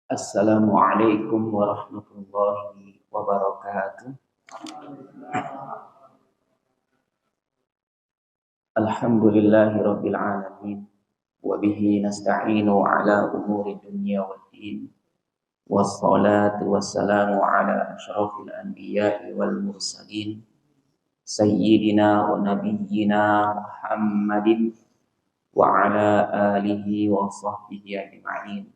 Assalamualaikum warahmatullahi wabarakatuh. Alhamdulillahi rabbil alamin. Wa bihi nasta'inu ala umuri dunya waddin. Wassalatu wassalamu ala asyrafil anbiya'i wal mursalin. Sayyidina wa nabiyyina Muhammadin wa ala alihi wa sahbihi ajma'in.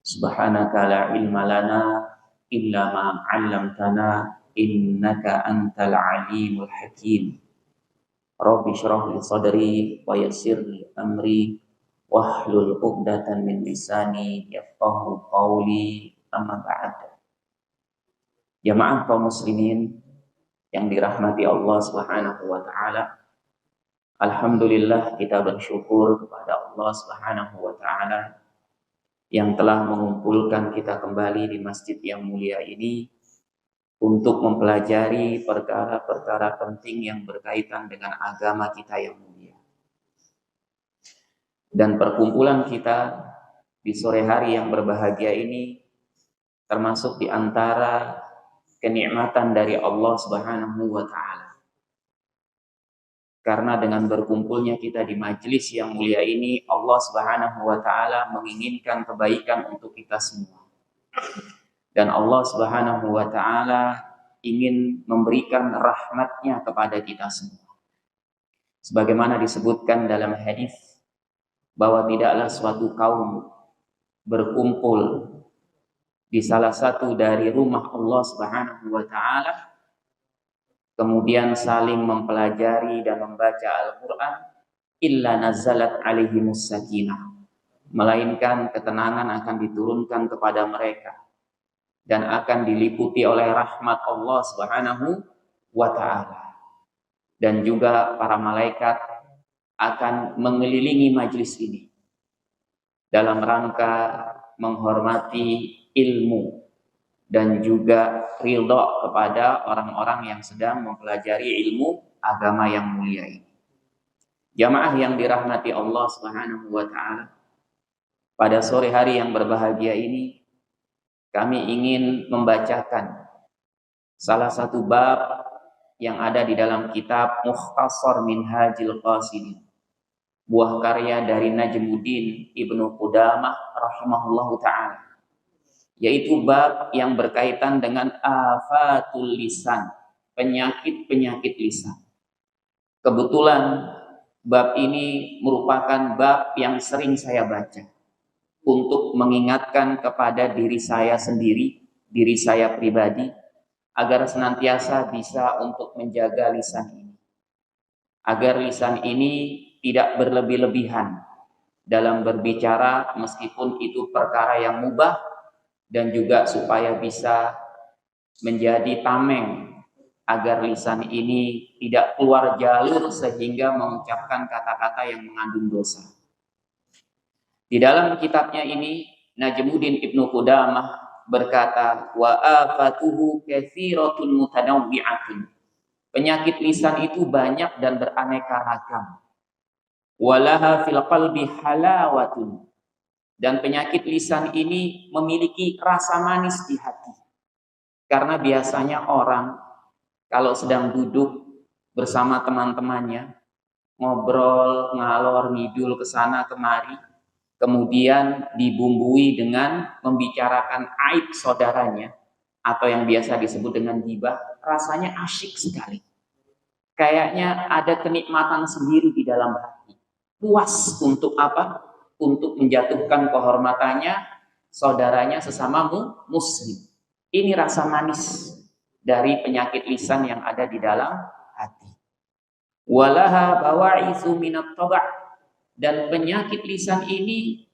Subhanaka la ilma lana illa ma 'allamtana innaka antal alimul hakim. Rabbi shrah li sadri wa yassir li amri wahlul 'uqdatam min lisani yafqahu qawli, amma ba'd. Jamaah kaum muslimin yang dirahmati Allah Subhanahu wa taala. Alhamdulillah kita bersyukur kepada Allah Subhanahu wa taala yang telah mengumpulkan kita kembali di masjid yang mulia ini untuk mempelajari perkara-perkara penting yang berkaitan dengan agama kita yang mulia. Dan perkumpulan kita di sore hari yang berbahagia ini termasuk di antara kenikmatan dari Allah Subhanahu wa taala. Karena dengan berkumpulnya kita di majelis yang mulia ini, Allah Subhanahu wa taala menginginkan kebaikan untuk kita semua. Dan Allah Subhanahu wa taala ingin memberikan rahmatnya kepada kita semua. Sebagaimana disebutkan dalam hadis bahwa tidaklah suatu kaum berkumpul di salah satu dari rumah Allah Subhanahu wa taala kemudian saling mempelajari dan membaca Al-Quran, illa nazalat alaihimus sakinah, melainkan ketenangan akan diturunkan kepada mereka dan akan diliputi oleh rahmat Allah Subhanahu wa ta'ala. Dan juga para malaikat akan mengelilingi majlis ini dalam rangka menghormati ilmu dan juga ridha kepada orang-orang yang sedang mempelajari ilmu agama yang mulia ini. Jamaah yang dirahmati Allah Subhanahu wa taala, pada sore hari yang berbahagia ini kami ingin membacakan salah satu bab yang ada di dalam kitab Mukhtasar Minhajil Qasidin, buah karya dari Najmuddin Ibnu Qudamah rahimahullahu taala, yaitu bab yang berkaitan dengan afatul lisan, penyakit-penyakit lisan. Kebetulan bab ini merupakan bab yang sering saya baca untuk mengingatkan kepada diri saya sendiri, diri saya pribadi, agar senantiasa bisa untuk menjaga lisan ini. Agar lisan ini tidak berlebih-lebihan dalam berbicara meskipun itu perkara yang mubah, dan juga supaya bisa menjadi tameng agar lisan ini tidak keluar jalur sehingga mengucapkan kata-kata yang mengandung dosa. Di dalam kitabnya ini Najmuddin Ibnu Qudamah berkata, wa afatuhu katsiratun mutanawwi'atun. Penyakit lisan itu banyak dan beraneka ragam. Walaha fil qalbi halawatun. Dan penyakit lisan ini memiliki rasa manis di hati. Karena biasanya orang kalau sedang duduk bersama teman-temannya, ngobrol, ngalor ngidul ke sana kemari, kemudian dibumbui dengan membicarakan aib saudaranya, atau yang biasa disebut dengan ghibah, rasanya asyik sekali. Kayaknya ada kenikmatan sendiri di dalam hati. Puas untuk apa? Untuk menjatuhkan kehormatannya saudaranya sesama muslim. Ini rasa manis dari penyakit lisan yang ada di dalam hati. Walaha bawa'itsu minat taba'. Dan penyakit lisan ini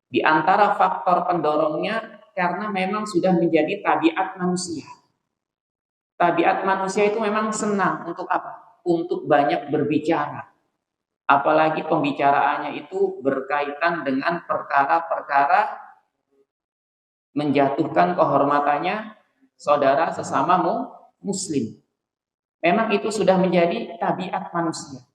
di antara faktor pendorongnya karena memang sudah menjadi tabiat manusia. Tabiat manusia itu memang senang untuk apa? Untuk banyak berbicara. Apalagi pembicaraannya itu berkaitan dengan perkara-perkara menjatuhkan kehormatannya saudara sesama muslim. Memang itu sudah menjadi tabiat manusia.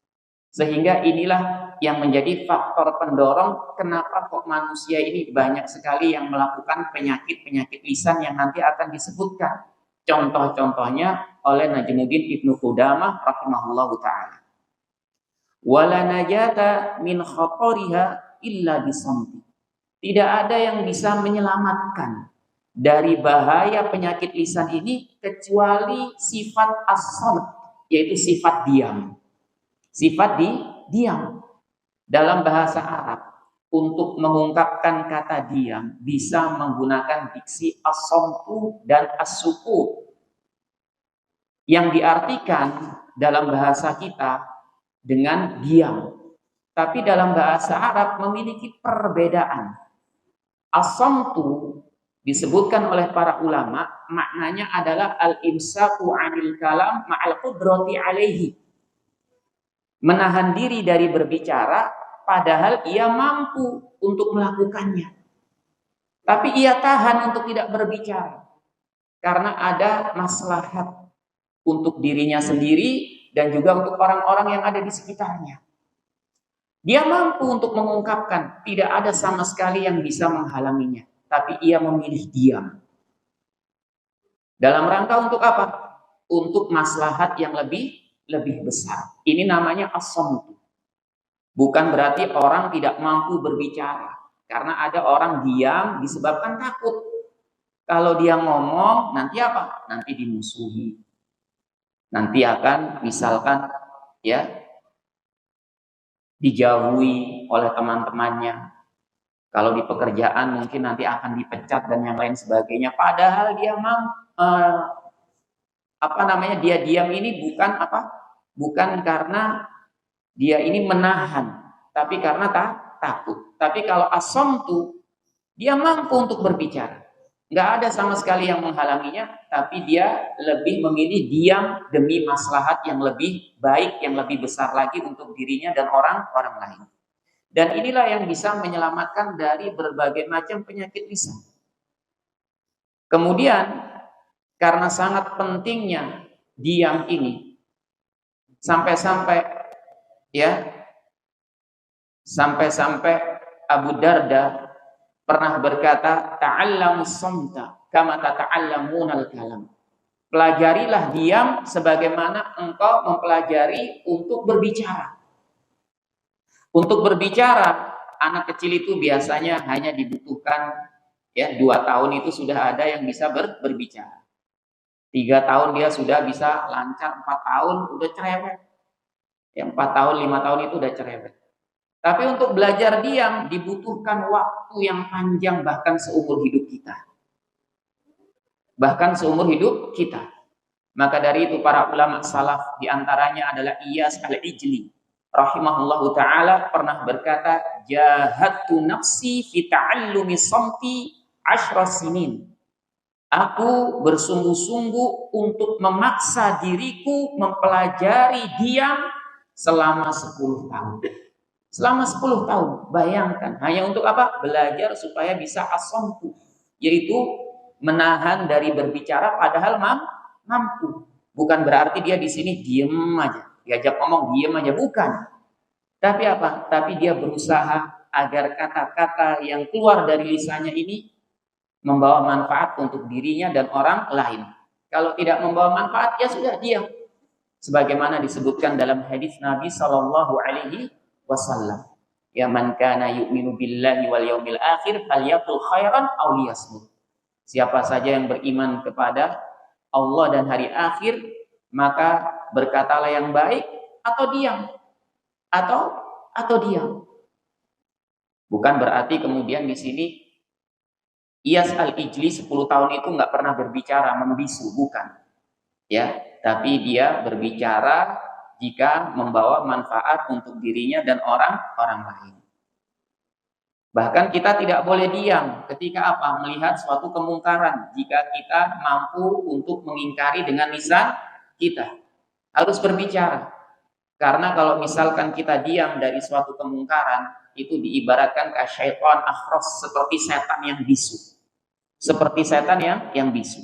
Sehingga inilah yang menjadi faktor pendorong kenapa kok manusia ini banyak sekali yang melakukan penyakit-penyakit lisan yang nanti akan disebutkan. Contoh-contohnya oleh Najmuddin Ibnu Qudamah rahimahullahu ta'ala. Wala najata min khatariha illa bisamti. Tidak ada yang bisa menyelamatkan dari bahaya penyakit lisan ini kecuali sifat as-samt, yaitu sifat diam. Sifat diam. Dalam bahasa Arab, untuk mengungkapkan kata diam bisa menggunakan diksi as-samtu dan as-sukut, yang diartikan dalam bahasa kita dengan diam. Tapi dalam bahasa Arab memiliki perbedaan. As-samtu disebutkan oleh para ulama maknanya adalah al-imsaku 'anil kalam ma'al qudrati 'alaihi. Menahan diri dari berbicara padahal ia mampu untuk melakukannya. Tapi ia tahan untuk tidak berbicara karena ada maslahat untuk dirinya sendiri dan juga untuk orang-orang yang ada di sekitarnya. Dia mampu untuk mengungkapkan, tidak ada sama sekali yang bisa menghalanginya, tapi ia memilih diam. Dalam rangka untuk apa? Untuk maslahat yang lebih besar. Ini namanya as-samtu. Bukan berarti orang tidak mampu berbicara, karena ada orang diam disebabkan takut. Kalau dia ngomong, nanti apa? Nanti dimusuhi. Nanti akan misalkan dijauhi oleh teman-temannya. Kalau di pekerjaan mungkin nanti akan dipecat dan yang lain sebagainya. Padahal dia dia diam ini bukan karena dia ini menahan, tapi karena takut. Tapi kalau as-samtu, dia mampu untuk berbicara. Nggak ada sama sekali yang menghalanginya, tapi dia lebih memilih diam demi maslahat yang lebih baik, yang lebih besar lagi untuk dirinya dan orang-orang lain. Dan inilah yang bisa menyelamatkan dari berbagai macam penyakit lisan. Kemudian, karena sangat pentingnya diam ini, sampai-sampai Abu Darda pernah berkata, ta'allamus samta kama tata'allamunal kalam. Pelajarilah diam sebagaimana engkau mempelajari untuk berbicara. Untuk berbicara, anak kecil itu biasanya hanya dibutuhkan 2 tahun itu sudah ada yang bisa berbicara. 3 tahun dia sudah bisa lancar, 4 tahun udah cerewet. 4 tahun, 5 tahun itu udah cerewet. Tapi untuk belajar diam dibutuhkan waktu yang panjang, bahkan seumur hidup kita. Maka dari itu para ulama salaf diantaranya adalah Iyas al-Ijli rahimahullahu ta'ala pernah berkata, jahadtu nafsi fi ta'allumi samti 10 sinin. Aku bersungguh-sungguh untuk memaksa diriku mempelajari diam selama 10 tahun. Selama 10 tahun, bayangkan. Hanya untuk apa? Belajar supaya bisa as-samtu, yaitu menahan dari berbicara padahal mampu. Bukan berarti dia di sini diem aja. Diajak ngomong diem aja, bukan. Tapi apa? Tapi dia berusaha agar kata-kata yang keluar dari lisannya ini membawa manfaat untuk dirinya dan orang lain. Kalau tidak membawa manfaat, ya sudah diam. Sebagaimana disebutkan dalam hadis Nabi sallallahu alaihi wasallam, ya man kana yu'minu billahi wal yaumil akhir falyaqul khairan aw liyasmut. Siapa saja yang beriman kepada Allah dan hari akhir, maka berkatalah yang baik atau diam. Atau diam. Bukan berarti kemudian di sini Iyas al-Ijli 10 tahun itu nggak pernah berbicara, membisu, bukan. Tapi dia berbicara jika membawa manfaat untuk dirinya dan orang lain. Bahkan kita tidak boleh diam ketika melihat suatu kemungkaran. Jika kita mampu untuk mengingkari dengan lisan kita, harus berbicara. Karena kalau misalkan kita diam dari suatu kemungkaran, itu diibaratkan ke syaitan akhras, seperti setan yang bisu.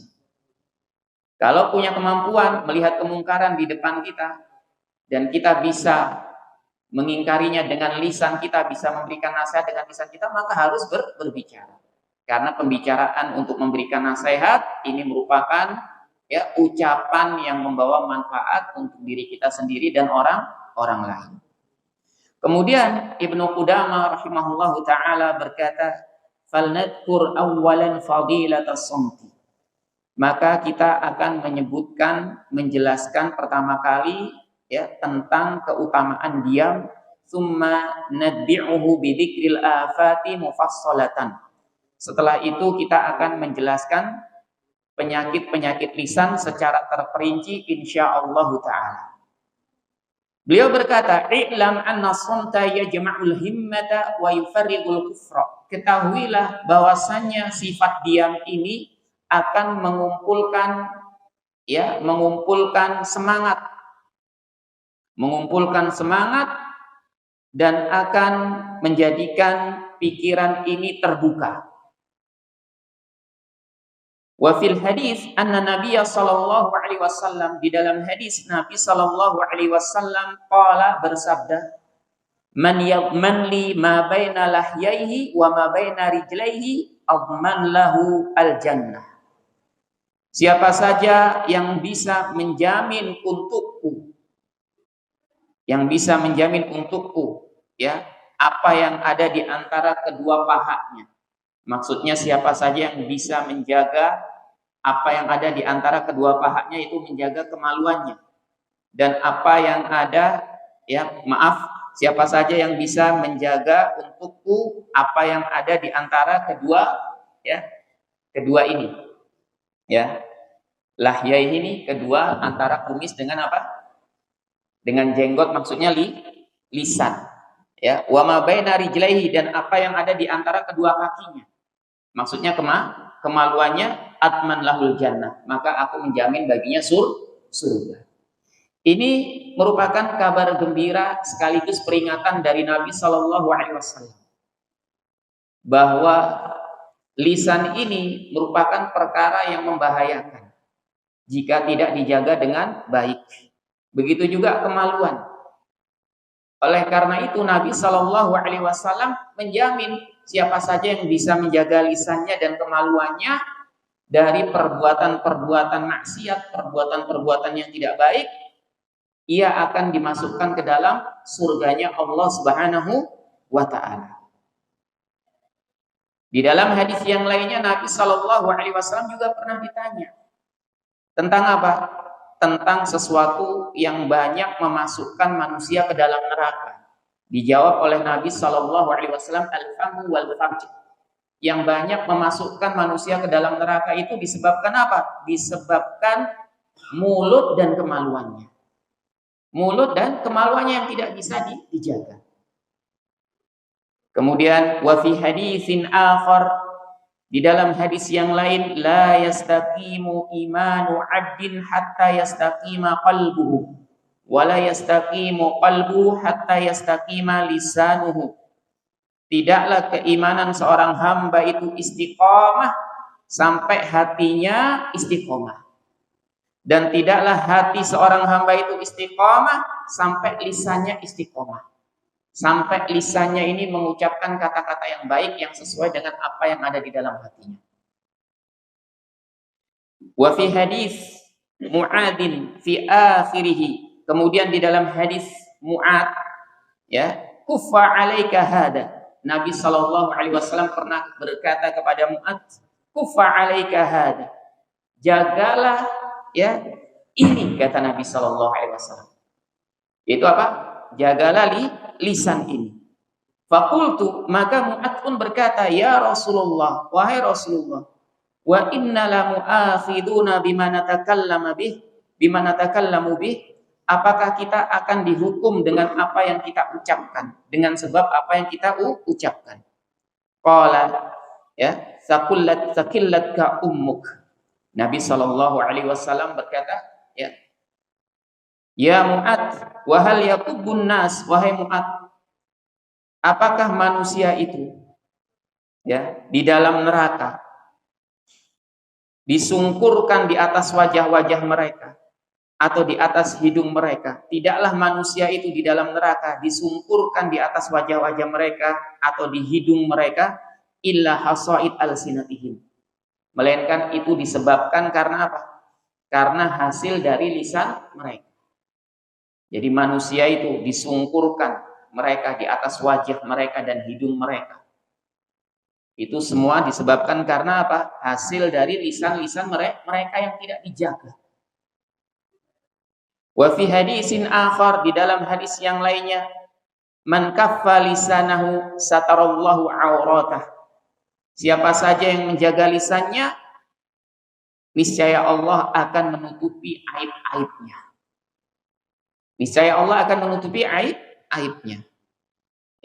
Kalau punya kemampuan melihat kemungkaran di depan kita dan kita bisa mengingkarinya dengan lisan kita, bisa memberikan nasihat dengan lisan kita, maka harus berbicara. Karena pembicaraan untuk memberikan nasihat ini merupakan ya ucapan yang membawa manfaat untuk diri kita sendiri dan orang lain. Kemudian Ibnu Qudamah rahimahullahu taala berkata, "Falnadkur awwalan fadilatas samti." Maka kita akan menyebutkan, menjelaskan pertama kali ya tentang keutamaan diam, summa nadbi'uhu bidzikril afati mufassalatan. Setelah itu kita akan menjelaskan penyakit-penyakit lisan secara terperinci insyaallah taala. Beliau berkata, "I'lam anna as-samta yajma'ul himmata wa yufarriqul kufra." Ketahuilah bahwasannya sifat diam ini akan mengumpulkan semangat dan akan menjadikan pikiran ini terbuka. Wa fil hadis anna Nabiy sallallahu alaihi wasallam, di dalam hadis Nabi sallallahu alaihi wasallam qala, bersabda, "Man yadman li ma baina lahyaihi wa ma baina rijlaihi adman lahu al-jannah." Siapa saja yang bisa menjamin untukku, ya, apa yang ada di antara kedua pahanya. Maksudnya siapa saja yang bisa menjaga apa yang ada di antara kedua pahanya, itu menjaga kemaluannya. Dan apa yang ada, siapa saja yang bisa menjaga untukku apa yang ada di antara kedua ini. Ya. Lahyai ini kedua antara kumis dengan apa? Dengan jenggot, maksudnya lisan. Ya, wa ma baina rijlaihi, dan apa yang ada di antara kedua kakinya. Maksudnya kemaluannya, atman lahul jannah, maka aku menjamin baginya surga. Ini merupakan kabar gembira sekaligus peringatan dari Nabi Shallallahu Alaihi Wasallam bahwa lisan ini merupakan perkara yang membahayakan jika tidak dijaga dengan baik. Begitu juga kemaluan. Oleh karena itu Nabi Shallallahu Alaihi Wasallam menjamin siapa saja yang bisa menjaga lisannya dan kemaluannya dari perbuatan-perbuatan maksiat, perbuatan-perbuatan yang tidak baik, ia akan dimasukkan ke dalam surganya Allah Subhanahu wa Ta'ala. Di dalam hadis yang lainnya Nabi Shallallahu Alaihi Wasallam juga pernah ditanya tentang apa? Tentang sesuatu yang banyak memasukkan manusia ke dalam neraka. Dijawab oleh Nabi Shallallahu Alaihi Wasallam, al-famu wal farj. Yang banyak memasukkan manusia ke dalam neraka itu disebabkan apa? Disebabkan mulut dan kemaluannya. Mulut dan kemaluannya yang tidak bisa dijaga. Kemudian wa fi haditsin akhar, di dalam hadis yang lain, la yastaqimu imanu 'abdin hatta yastaqima qalbuhu wa la yastaqimu qalbuhu hatta yastaqima lisanuhu. Tidaklah keimanan seorang hamba itu istiqomah sampai hatinya istiqomah. Dan tidaklah hati seorang hamba itu istiqomah sampai lisannya istiqomah. Sampai lisannya ini mengucapkan kata-kata yang baik yang sesuai dengan apa yang ada di dalam hatinya. Wa fi hadis Mu'adin fi akhirih, kemudian di dalam hadis Mu'ad, ya, kuffa 'alaika hada. Nabi Shallallahu Alaihi Wasallam pernah berkata kepada Mu'ad, kuffa 'alaika hada. Jagalah ya ini, kata Nabi Shallallahu Alaihi Wasallam. Itu apa? Jagalah lisan ini. Fakultu, maka Mu'ad pun berkata, ya Rasulullah, wahai Rasulullah, wa inna la mu'akhiduna bima natakallamu bih, apakah kita akan dihukum dengan apa yang kita ucapkan, dengan sebab apa yang kita ucapkan? Qala, ya, sakillat ka ummuk. Nabi Shallallahu Alaihi Wasallam berkata, ya Mu'ad, wahal yakubun nas, wahai Mu'ad, apakah manusia itu ya di dalam neraka disungkurkan di atas wajah-wajah mereka atau di atas hidung mereka. Tidaklah manusia itu di dalam neraka disungkurkan di atas wajah-wajah mereka atau di hidung mereka, illa hasaid alsinatihim. Melainkan itu disebabkan karena apa? Karena hasil dari lisan mereka. Jadi manusia itu disungkurkan mereka di atas wajah mereka dan hidung mereka. Itu semua disebabkan karena apa? Hasil dari lisan-lisan mereka yang tidak dijaga. Wa fi hadisin akhar, di dalam hadis yang lainnya, man kaffa lisanahu satarallahu auratah. Siapa saja yang menjaga lisannya, niscaya Allah akan menutupi aib-aibnya. Niscaya Allah akan menutupi aib-aibnya.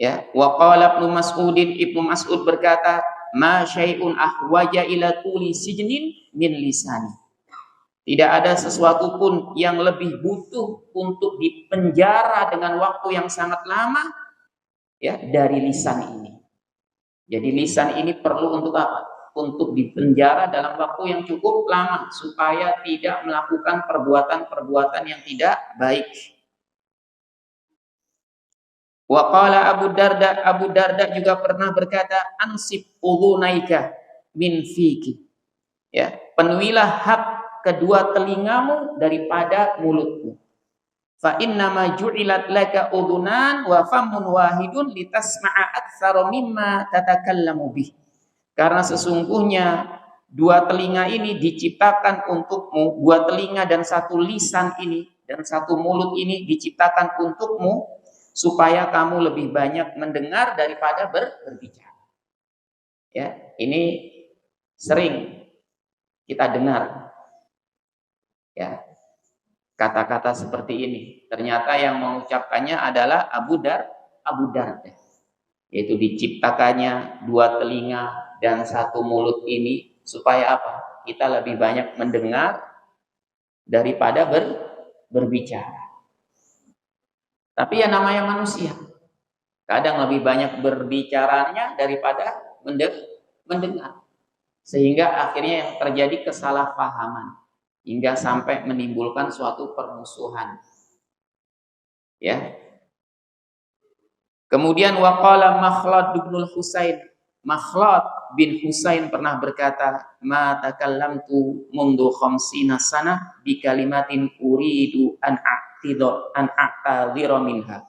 Ya, wa qala Ibnu Mas'ud berkata, ma syai'un ahwaja ila tuli sijnin min lisani. Tidak ada sesuatu pun yang lebih butuh untuk dipenjara dengan waktu yang sangat lama, ya, dari lisan ini. Jadi lisan ini perlu untuk apa? Untuk dipenjara dalam waktu yang cukup lama supaya tidak melakukan perbuatan-perbuatan yang tidak baik. Wa qala Abu Darda juga pernah berkata, ansib udhunaika min fiki. Ya, penuhilah hak kedua telingamu daripada mulutmu. Fa innama ju'ilat laka udhunan wa famun wahidun litasma'a aktsara mimma tatakallamu bih. Karena sesungguhnya dua telinga ini diciptakan untukmu, dua telinga dan satu lisan ini dan satu mulut ini diciptakan untukmu supaya kamu lebih banyak mendengar daripada berbicara. Ya, ini sering kita dengar. Ya, kata-kata seperti ini. Ternyata yang mengucapkannya adalah Abu Darda. Yaitu diciptakannya dua telinga dan satu mulut ini supaya apa? Kita lebih banyak mendengar daripada berbicara. Tapi ya namanya manusia. Kadang lebih banyak berbicaranya daripada mendengar. Sehingga akhirnya yang terjadi kesalahpahaman. Hingga sampai menimbulkan suatu permusuhan. Ya. Kemudian waqala Makhlad bin Husain pernah berkata, ma takallamtu mundu khamsina sanah bi kalimatin uridu an a'tadhira minha.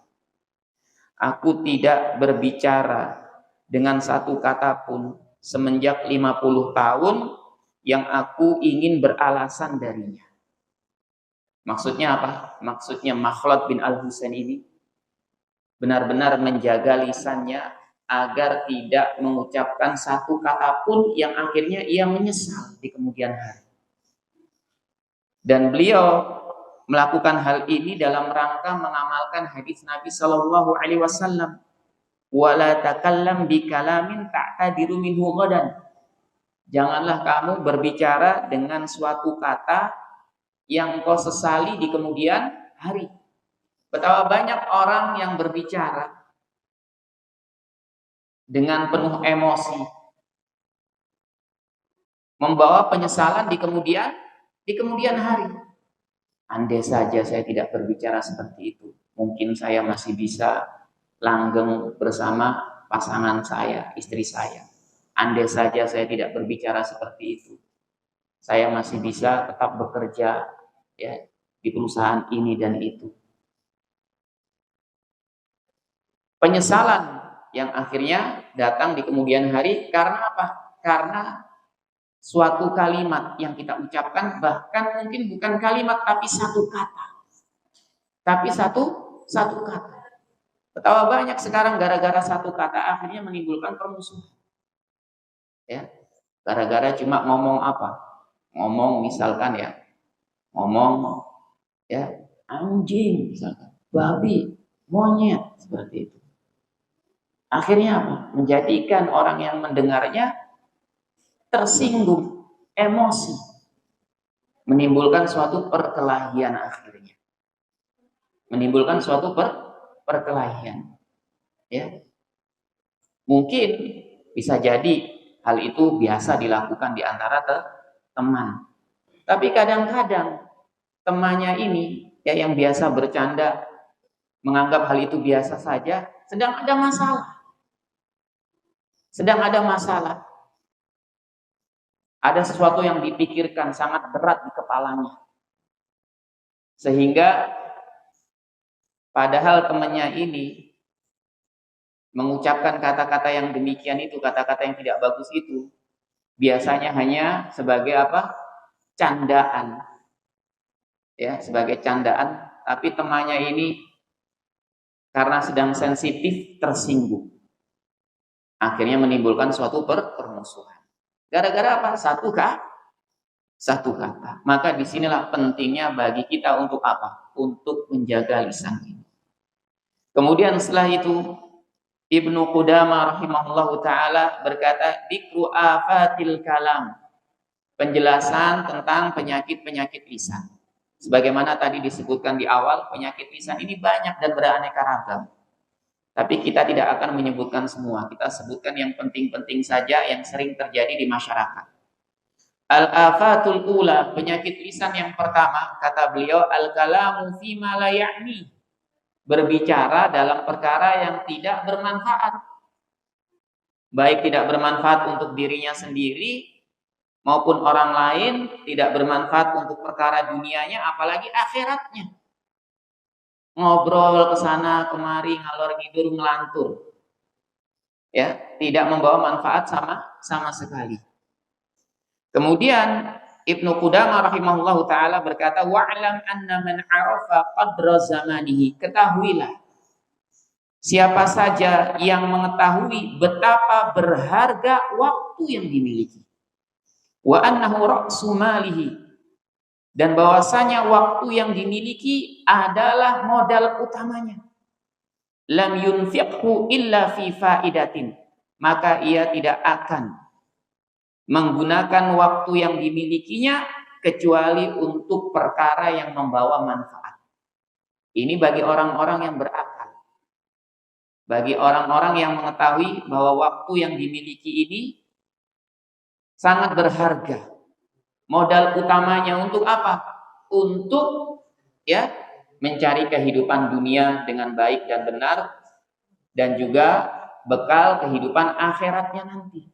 Aku tidak berbicara dengan satu kata pun semenjak 50 tahun yang aku ingin beralasan darinya. Maksudnya apa? Maksudnya Makhlad bin Al-Husain ini benar-benar menjaga lisannya agar tidak mengucapkan satu kata pun yang akhirnya ia menyesal di kemudian hari. Dan beliau melakukan hal ini dalam rangka mengamalkan hadis Nabi Shallallahu Alaihi Wasallam, wala takallam bi kalamin ta'tadiru minhu ghadan. Janganlah kamu berbicara dengan suatu kata yang kau sesali di kemudian hari. Betapa banyak orang yang berbicara dengan penuh emosi, membawa penyesalan di kemudian hari. Andai saja saya tidak berbicara seperti itu, mungkin saya masih bisa langgeng bersama pasangan saya, istri saya. Andai saja saya tidak berbicara seperti itu, saya masih bisa tetap bekerja, ya, di perusahaan ini dan itu. Penyesalan yang akhirnya datang di kemudian hari karena apa? Karena suatu kalimat yang kita ucapkan, bahkan mungkin bukan kalimat tapi satu kata. Tapi satu kata. Betapa banyak sekarang gara-gara satu kata akhirnya menimbulkan permusuhan. Ya, gara-gara cuma ngomong apa? Ngomong misalkan ya, ngomong ya anjing misalkan, babi, monyet, seperti itu. Akhirnya apa? Menjadikan orang yang mendengarnya tersinggung, emosi, menimbulkan suatu perkelahian akhirnya. Menimbulkan suatu perkelahian. Ya. Mungkin bisa jadi hal itu biasa dilakukan di antara teman. Tapi kadang-kadang temannya ini ya yang biasa bercanda, menganggap hal itu biasa saja, sedang ada masalah. Sedang ada masalah. Ada sesuatu yang dipikirkan sangat berat di kepalanya. Sehingga padahal temannya ini mengucapkan kata-kata yang demikian itu, kata-kata yang tidak bagus itu, biasanya hanya sebagai apa? Candaan. Ya, sebagai candaan, tapi temannya ini karena sedang sensitif tersinggung. Akhirnya menimbulkan suatu permusuhan. Gara-gara apa? Satu kata. Maka disinilah pentingnya bagi kita untuk apa? Untuk menjaga lisan ini. Kemudian setelah itu Ibnu Qudamah rahimahullahu taala berkata, "Dzikru afatil kalam." Penjelasan tentang penyakit-penyakit lisan. Sebagaimana tadi disebutkan di awal, penyakit lisan ini banyak dan beraneka ragam. Tapi kita tidak akan menyebutkan semua. Kita sebutkan yang penting-penting saja yang sering terjadi di masyarakat. Al-afatul ula, penyakit lisan yang pertama, kata beliau, al-kalamu fima la ya'ni. Berbicara dalam perkara yang tidak bermanfaat. Baik tidak bermanfaat untuk dirinya sendiri maupun orang lain, tidak bermanfaat untuk perkara dunianya apalagi akhiratnya. Ngobrol ke sana kemari, ngalor ngidul, ngelantur. Ya, tidak membawa manfaat sama sekali. Kemudian Ibnu Qudamah rahimahullahu taala berkata, wa'lam anna man 'arafa qadra zamanihi. Ketahuilah siapa saja yang mengetahui betapa berharga waktu yang dimiliki. Wa annahu ra'su malihi. Dan bahwasanya waktu yang dimiliki adalah modal utamanya. Lam yunfiqhu illa fi faidatin. Maka ia tidak akan menggunakan waktu yang dimilikinya kecuali untuk perkara yang membawa manfaat. Ini bagi orang-orang yang berakal. Bagi orang-orang yang mengetahui bahwa waktu yang dimiliki ini sangat berharga. Modal utamanya untuk apa? Untuk ya mencari kehidupan dunia dengan baik dan benar, dan juga bekal kehidupan akhiratnya nanti.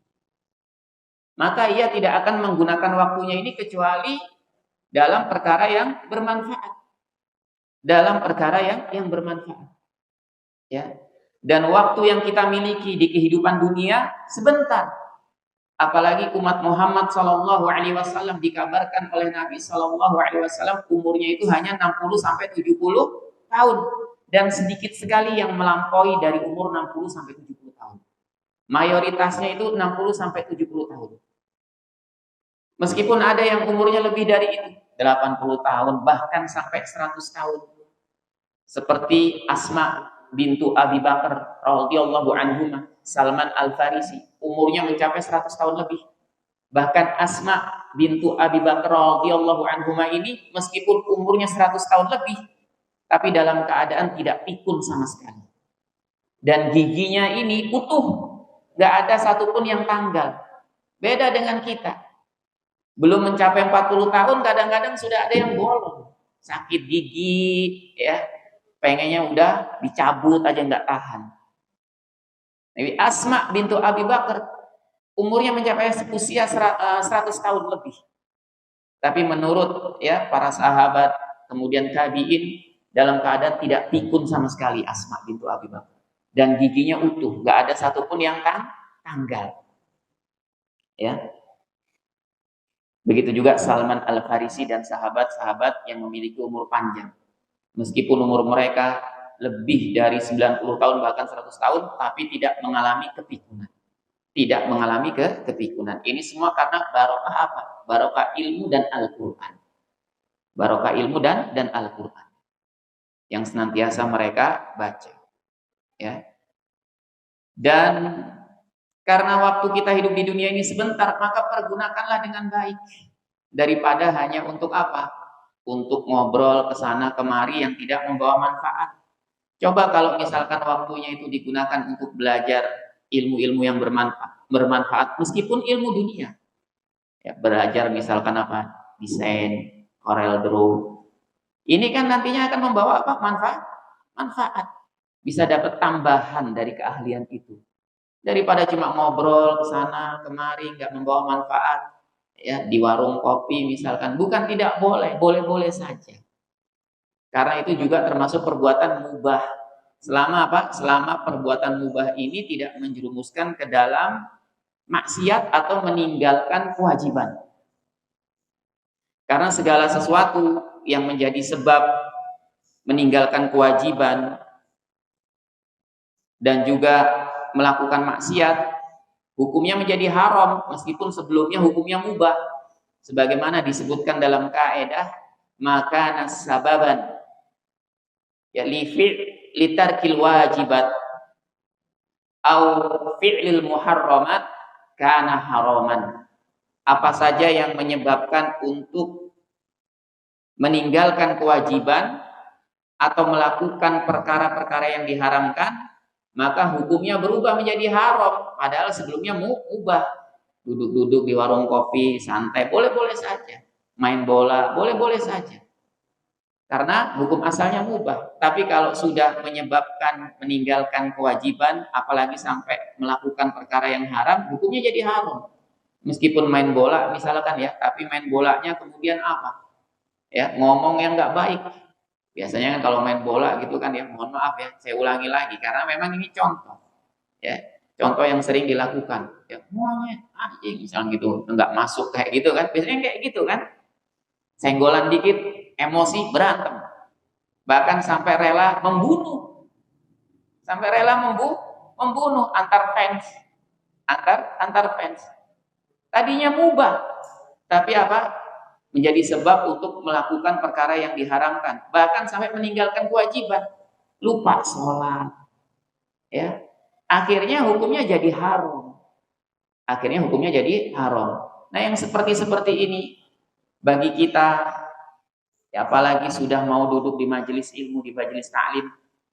Maka ia tidak akan menggunakan waktunya ini kecuali dalam perkara yang bermanfaat. Dalam perkara yang bermanfaat. Ya. Dan waktu yang kita miliki di kehidupan dunia sebentar. Apalagi umat Muhammad sallallahu alaihi wasallam dikabarkan oleh Nabi sallallahu alaihi wasallam umurnya itu hanya 60 sampai 70 tahun, dan sedikit sekali yang melampaui dari umur 60 sampai 70 tahun. Mayoritasnya itu 60 sampai 70 tahun. Meskipun ada yang umurnya lebih dari itu, 80 tahun bahkan sampai 100 tahun. Seperti Asma bintu Abi Bakar radhiyallahu anhuma, Salman Al-Farisi, umurnya mencapai 100 tahun lebih. Bahkan Asma bintu Abi Bakar radhiyallahu anhuma ini meskipun umurnya 100 tahun lebih, tapi dalam keadaan tidak pikun sama sekali. Dan giginya ini utuh, gak ada satupun yang tanggal. Beda dengan kita. Belum mencapai 40 tahun kadang-kadang sudah ada yang bolong. Sakit gigi, ya. Pengennya udah dicabut aja nggak tahan. Nabi Asma bintu Abi Bakar umurnya mencapai usia 100 tahun lebih. Tapi menurut ya para sahabat kemudian tabi'in dalam keadaan tidak pikun sama sekali Asma bintu Abi Bakar. Dan giginya utuh, nggak ada satupun yang tanggal. Ya. Begitu juga Salman Al-Farisi dan sahabat-sahabat yang memiliki umur panjang. Meskipun umur mereka lebih dari 90 tahun bahkan 100 tahun, tapi tidak mengalami kepikunan. Tidak mengalami kepikunan. Ini semua karena barokah apa? Barokah ilmu dan Al-Quran. Barokah ilmu dan Al-Quran yang senantiasa mereka baca. Ya. Dan karena waktu kita hidup di dunia ini sebentar, maka pergunakanlah dengan baik. Daripada hanya untuk apa? Untuk ngobrol ke sana kemari yang tidak membawa manfaat. Coba kalau misalkan waktunya itu digunakan untuk belajar ilmu-ilmu yang bermanfaat meskipun ilmu dunia. Ya, belajar misalkan apa? Desain, Corel Draw, Ini kan nantinya akan membawa apa? Manfaat. Bisa dapat tambahan dari keahlian itu. Daripada cuma ngobrol ke sana kemari nggak membawa manfaat. Ya, di warung kopi misalkan, bukan tidak boleh, boleh-boleh saja. Karena itu juga termasuk perbuatan mubah. Selama apa? Selama perbuatan mubah ini tidak menjerumuskan ke dalam maksiat atau meninggalkan kewajiban. Karena segala sesuatu yang menjadi sebab meninggalkan kewajiban dan juga melakukan maksiat, hukumnya menjadi haram meskipun sebelumnya hukumnya mubah. Sebagaimana disebutkan dalam kaidah maka nasababan ya litarkil wajibat au fi'lil muharramat kana haraman. Apa saja yang menyebabkan untuk meninggalkan kewajiban atau melakukan perkara-perkara yang diharamkan, maka hukumnya berubah menjadi haram. Padahal sebelumnya mubah. Duduk-duduk di warung kopi, santai, boleh-boleh saja. Main bola, boleh-boleh saja. Karena hukum asalnya mubah. Tapi kalau sudah menyebabkan meninggalkan kewajiban, apalagi sampai melakukan perkara yang haram, hukumnya jadi haram. Meskipun main bola misalkan ya, tapi main bolanya kemudian apa? Ya, ngomong yang nggak baik. Biasanya kan kalau main bola gitu kan ya, mohon maaf ya, saya ulangi lagi karena memang ini contoh. Ya, contoh yang sering dilakukan. Ya, semuanya anjing misalnya gitu, nggak masuk kayak gitu kan. Biasanya kayak gitu kan. Senggolan dikit, emosi, berantem. Bahkan sampai rela membunuh. Sampai rela membunuh antar fans. Antar fans. Tadinya mubah, tapi apa? Menjadi sebab untuk melakukan perkara yang diharamkan, bahkan sampai meninggalkan kewajiban, lupa sholat, ya. Akhirnya hukumnya jadi haram. Nah, yang seperti ini bagi kita, ya, apalagi sudah mau duduk di majelis ilmu, di majelis ta'lim,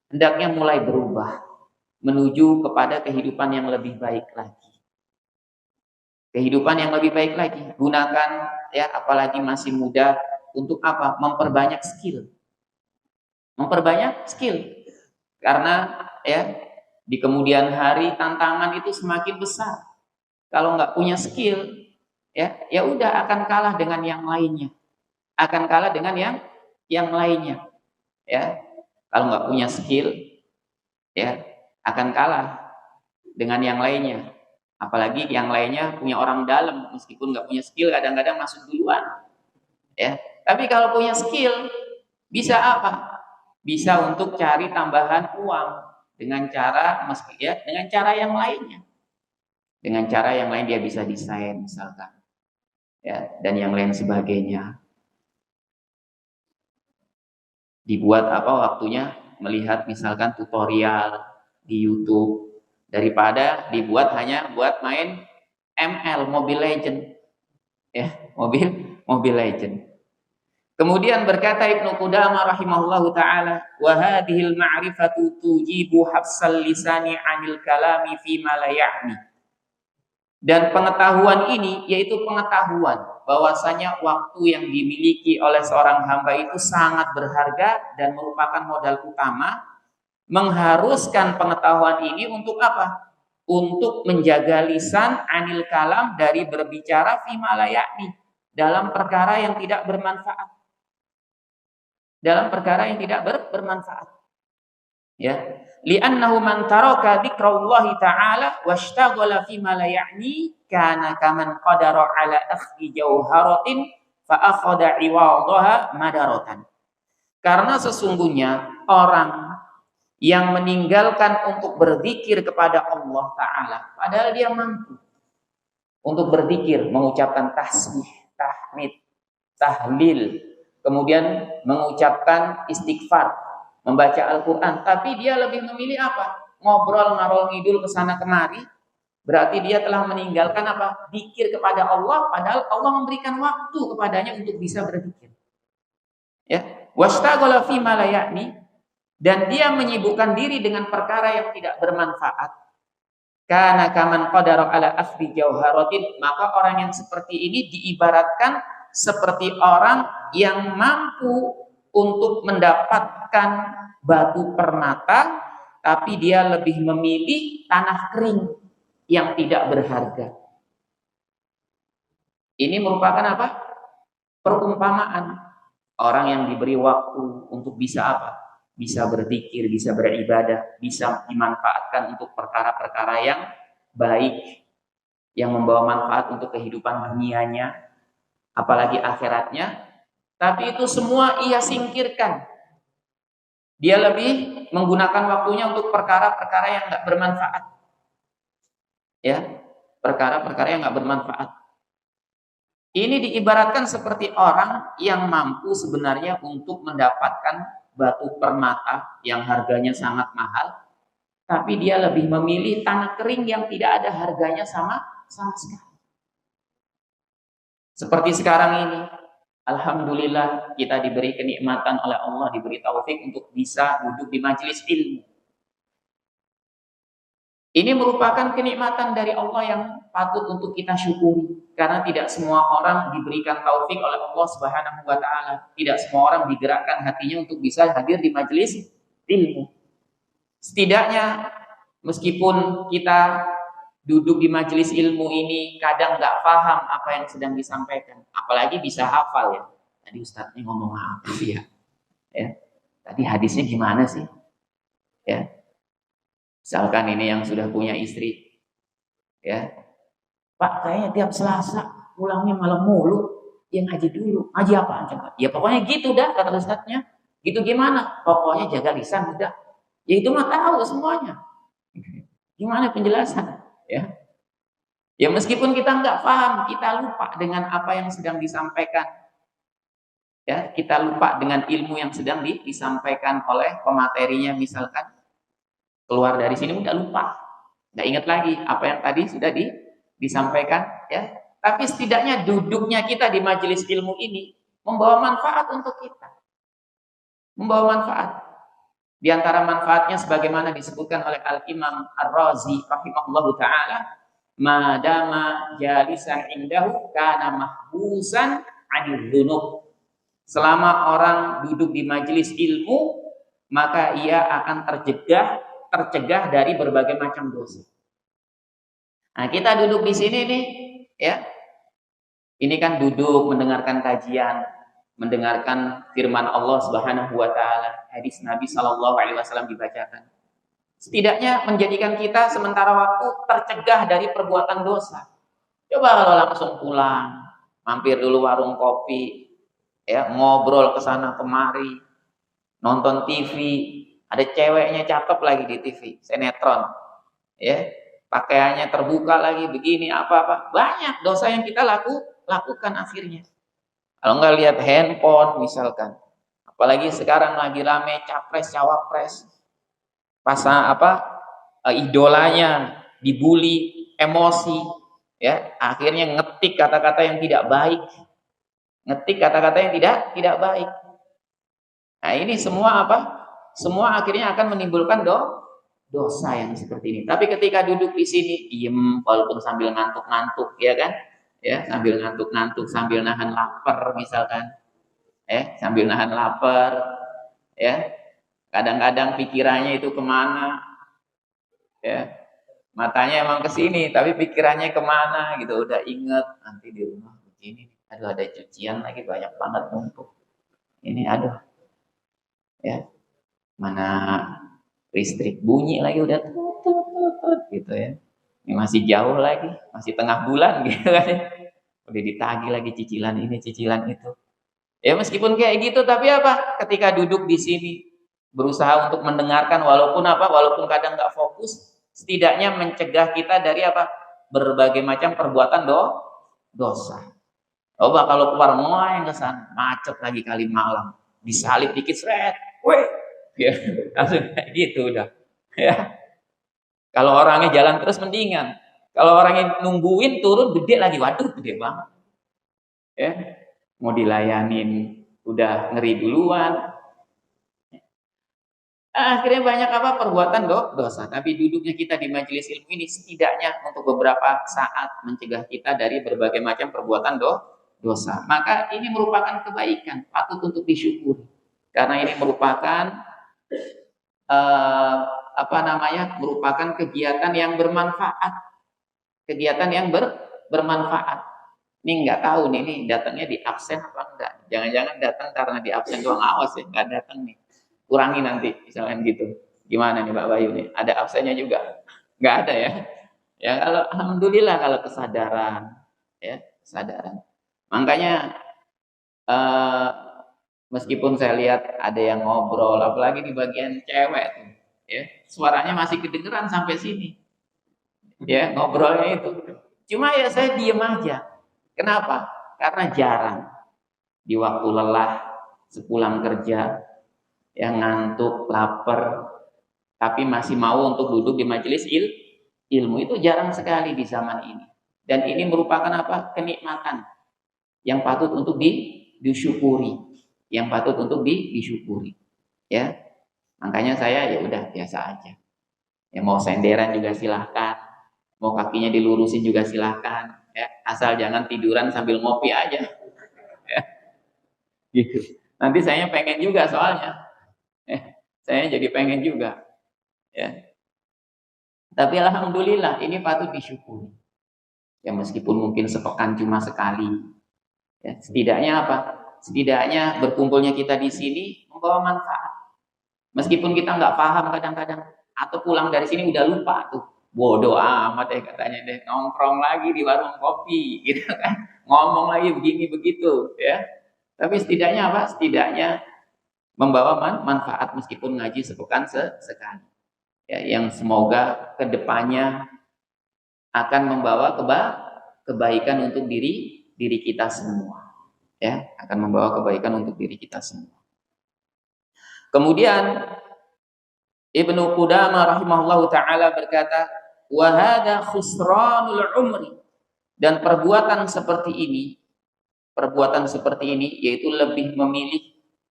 hendaknya mulai berubah menuju kepada kehidupan yang lebih baik lagi. Kehidupan yang lebih baik lagi. Gunakan ya, apalagi masih muda, untuk apa? Memperbanyak skill. Karena ya, di kemudian hari tantangan itu semakin besar. Kalau nggak punya skill, ya udah akan kalah dengan yang lainnya. Ya. Kalau nggak punya skill, ya akan kalah dengan yang lainnya. Apalagi yang lainnya punya orang dalam, meskipun nggak punya skill kadang-kadang masuk duluan. Ya, tapi kalau punya skill bisa apa? Bisa untuk cari tambahan uang dengan cara dengan cara yang lainnya. Dengan cara yang lain dia bisa desain misalkan. Ya, dan yang lain sebagainya. Dibuat apa waktunya? Melihat misalkan tutorial di YouTube, daripada dibuat hanya buat main ML, Mobile Legend. Ya, Mobile Legend. Kemudian berkata Ibnu Qudamah rahimahullahu taala, wa hadhil ma'rifatu tujibu hafsal lisani 'anil kalami fi ma la ya'ni. Dan pengetahuan ini yaitu pengetahuan bahwasanya waktu yang dimiliki oleh seorang hamba itu sangat berharga dan merupakan modal utama. Mengharuskan pengetahuan ini untuk apa? Untuk menjaga lisan anil kalam dari berbicara fima la ya'ni, dalam perkara yang tidak bermanfaat. Bermanfaat. Ya. Li'annahu man taraka dzikrallahi ta'ala washtaghala fima la ya'ni kana kaman qadara ala akhdi jauharatin fa akhadha 'iwadaha madaratan. Karena sesungguhnya orang yang meninggalkan untuk berzikir kepada Allah Ta'ala, padahal dia mampu untuk berzikir, mengucapkan tasbih, tahmid, tahlil, kemudian mengucapkan istighfar, membaca Al-Quran, tapi dia lebih memilih apa? Ngobrol, ngarol ngidul kesana kemari. Berarti dia telah meninggalkan apa? Zikir kepada Allah, padahal Allah memberikan waktu kepadanya untuk bisa berzikir. Ya, wastaghala fi ma la ya'ni, dan dia menyibukkan diri dengan perkara yang tidak bermanfaat. Kana kaman qadara ala akhdi jauharatin, maka orang yang seperti ini diibaratkan seperti orang yang mampu untuk mendapatkan batu permata, tapi dia lebih memilih tanah kering yang tidak berharga. Ini merupakan apa? Perumpamaan orang yang diberi waktu untuk bisa apa? Bisa berzikir, bisa beribadah, bisa dimanfaatkan untuk perkara-perkara yang baik, yang membawa manfaat untuk kehidupan dunianya, apalagi akhiratnya. Tapi itu semua ia singkirkan. Dia lebih menggunakan waktunya untuk perkara-perkara yang nggak bermanfaat. Ya, perkara-perkara yang nggak bermanfaat. Ini diibaratkan seperti orang yang mampu sebenarnya untuk mendapatkan batu permata yang harganya sangat mahal, tapi dia lebih memilih tanah kering yang tidak ada harganya sama sekali. Seperti sekarang ini, alhamdulillah kita diberi kenikmatan oleh Allah, diberi taufik untuk bisa duduk di majelis ilmu. Ini merupakan kenikmatan dari Allah yang patut untuk kita syukuri, karena tidak semua orang diberikan taufik oleh Allah Subhanahu wa taala. Tidak semua orang digerakkan hatinya untuk bisa hadir di majelis ilmu. Setidaknya meskipun kita duduk di majelis ilmu ini kadang nggak paham apa yang sedang disampaikan, apalagi bisa hafal ya. Tadi ustadznya ngomong apa sih ya? Tadi hadisnya gimana sih? Ya. Misalkan ini yang sudah punya istri, ya, Pak, kayaknya tiap Selasa pulangnya malam mulu, ya ngaji dulu. Ngaji apa? Ya pokoknya gitu dah kata ustadznya. Gitu gimana? Pokoknya jaga lisan udah. Ya itu mah tahu semuanya. Gimana penjelasan? Ya, ya meskipun kita nggak paham, kita lupa dengan apa yang sedang disampaikan. Ya, kita lupa dengan ilmu yang sedang disampaikan oleh pematerinya misalkan. Keluar dari sini udah lupa, nggak ingat lagi apa yang tadi sudah disampaikan, ya. Tapi setidaknya duduknya kita di majelis ilmu ini membawa manfaat untuk kita, membawa manfaat. Di antara manfaatnya sebagaimana disebutkan oleh Al-Imam Ar-Razi rahimahullahu taala, madama jalisan indahu kana mahbusan 'anil dzunub. Selama orang duduk di majelis ilmu, maka ia akan tercegah dari berbagai macam dosa. Nah, kita duduk di sini nih, ya. Ini kan duduk mendengarkan kajian, mendengarkan firman Allah Subhanahu wa taala, hadis Nabi sallallahu alaihi wasallam dibacakan. Setidaknya menjadikan kita sementara waktu tercegah dari perbuatan dosa. Coba kalau langsung pulang, mampir dulu warung kopi, ya, ngobrol ke sana kemari, nonton TV, ada ceweknya cakep lagi di TV, sinetron, ya, pakaiannya terbuka lagi begini apa-apa, banyak dosa yang kita lakukan akhirnya. Kalau nggak lihat handphone misalkan, apalagi sekarang lagi rame capres cawapres, idolanya dibully, emosi, ya, akhirnya ngetik kata-kata yang tidak baik, tidak baik. Nah ini semua apa? Semua akhirnya akan menimbulkan dosa yang seperti ini. Tapi ketika duduk di sini, diem walaupun sambil ngantuk-ngantuk, ya kan? Ya, sambil ngantuk-ngantuk, sambil nahan lapar misalkan. Sambil nahan lapar, ya. Kadang-kadang pikirannya itu kemana? Ya, matanya emang ke sini, tapi pikirannya kemana gitu. Udah inget nanti di rumah begini. Aduh, ada cucian lagi banyak banget numpuk. Ini aduh, ya. Mana listrik bunyi lagi udah gitu ya. Ini masih jauh lagi, masih tengah bulan gitu kan. Udah ditagih lagi cicilan ini, cicilan itu. Ya meskipun kayak gitu, tapi apa? Ketika duduk di sini berusaha untuk mendengarkan walaupun kadang nggak fokus, setidaknya mencegah kita dari apa? Berbagai macam perbuatan dosa. Coba kalau keluar yang ke sana, macet lagi kali malam, disalip dikit seret, ya, langsung kayak gitu udah. Ya. Kalau orangnya jalan terus mendingan. Kalau orangnya nungguin turun gede lagi, waduh gede banget. Ya, mau dilayanin udah ngeri duluan. Akhirnya banyak apa perbuatan dosa. Tapi duduknya kita di majelis ilmu ini setidaknya untuk beberapa saat mencegah kita dari berbagai macam perbuatan dosa. Maka ini merupakan kebaikan, patut untuk disyukuri. Karena ini merupakan merupakan kegiatan yang bermanfaat, kegiatan yang bermanfaat. Ini nggak tahu nih, ini datangnya di absen apa enggak? Jangan-jangan datang karena di absen doang, awas ya, nggak datang nih. Kurangi nanti, misalnya gitu. Gimana nih Mbak Bayu nih? Ada absennya juga? Nggak ada ya? Ya kalau alhamdulillah kalau kesadaran, ya kesadaran. Makanya eh, meskipun saya lihat ada yang ngobrol, apalagi di bagian cewek tuh, ya suaranya masih kedengeran sampai sini, ya ngobrolnya itu. Cuma ya saya diem aja. Kenapa? Karena jarang di waktu lelah, sepulang kerja, yang ngantuk, lapar, tapi masih mau untuk duduk di majelis ilmu itu jarang sekali di zaman ini. Dan ini merupakan apa? Kenikmatan yang patut untuk disyukuri, yang patut untuk disyukuri. Ya, makanya saya ya udah biasa aja. Ya mau senderan juga silahkan, mau kakinya dilurusin juga silahkan. Ya, asal jangan tiduran sambil ngopi aja. Ya, gitu. Nanti saya pengen juga soalnya. Saya jadi pengen juga. Ya. Tapi alhamdulillah ini patut disyukuri. Ya meskipun mungkin sepekan cuma sekali. Ya, setidaknya apa? Setidaknya berkumpulnya kita di sini membawa manfaat. Meskipun kita nggak paham kadang-kadang, atau pulang dari sini udah lupa tuh. Bodoh amat deh katanya deh, nongkrong lagi di warung kopi gitu kan. Ngomong lagi begini begitu ya. Tapi setidaknya apa? Setidaknya membawa manfaat meskipun ngaji sepekan sekali. Ya, yang semoga kedepannya akan membawa kebaikan untuk diri kita semua. Ya, akan membawa kebaikan untuk diri kita semua. Kemudian Ibnu Qudamah rahimahullahu taala berkata, "Wa hadza khusranul umri." Dan perbuatan seperti ini yaitu lebih memilih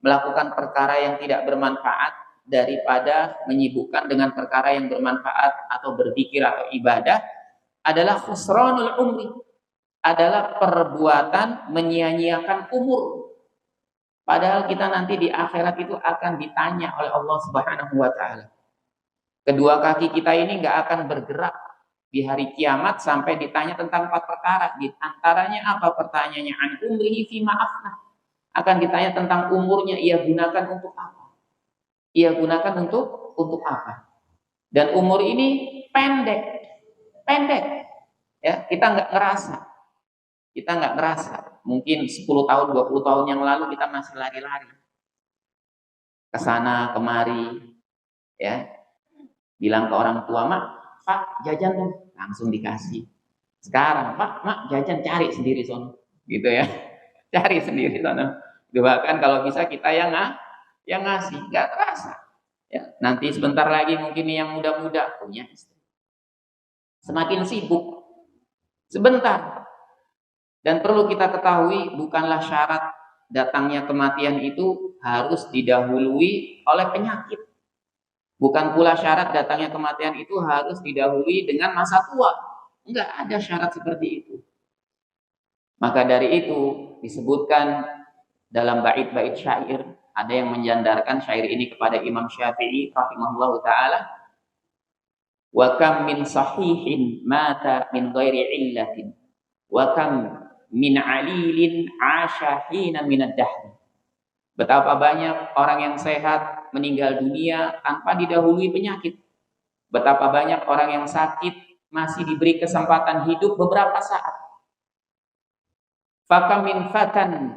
melakukan perkara yang tidak bermanfaat daripada menyibukkan dengan perkara yang bermanfaat atau berzikir atau ibadah adalah khusranul umri, adalah perbuatan menyia-nyiakan umur. Padahal kita nanti di akhirat itu akan ditanya oleh Allah Subhanahu wa taala. Kedua kaki kita ini nggak akan bergerak di hari kiamat sampai ditanya tentang 4 perkara. Di antaranya apa pertanyaannya? An umrihi fima afnah. Akan ditanya tentang umurnya, ia gunakan untuk apa? Ia gunakan untuk apa? Dan umur ini pendek. Pendek. Ya, kita nggak ngerasa. Kita nggak ngerasa. Mungkin 10 tahun, 20 tahun yang lalu kita masih lari-lari. Kesana kemari, ya. Bilang ke orang tua, "Mak, Pak, jajan dong." Langsung dikasih. Sekarang, "Pak, Mak, jajan cari sendiri sono." Gitu ya. Cari sendiri sono. Bahkan kalau bisa kita yang ngasih, nggak terasa. Ya, nanti sebentar lagi mungkin yang muda-muda punya istri. Semakin sibuk. Sebentar. Dan perlu kita ketahui, bukanlah syarat datangnya kematian itu harus didahului oleh penyakit. Bukan pula syarat datangnya kematian itu harus didahului dengan masa tua. Enggak ada syarat seperti itu. Maka dari itu disebutkan dalam bait-bait syair, ada yang menjandarkan syair ini kepada Imam Syafi'i rahimahullahu taala, "Wa kam min sahihin mata min ghairi illatin, wa kam min alilin 'asha hina min ad-dahr." Betapa banyak orang yang sehat meninggal dunia tanpa didahului penyakit. Betapa banyak orang yang sakit masih diberi kesempatan hidup beberapa saat. Fakam min fatan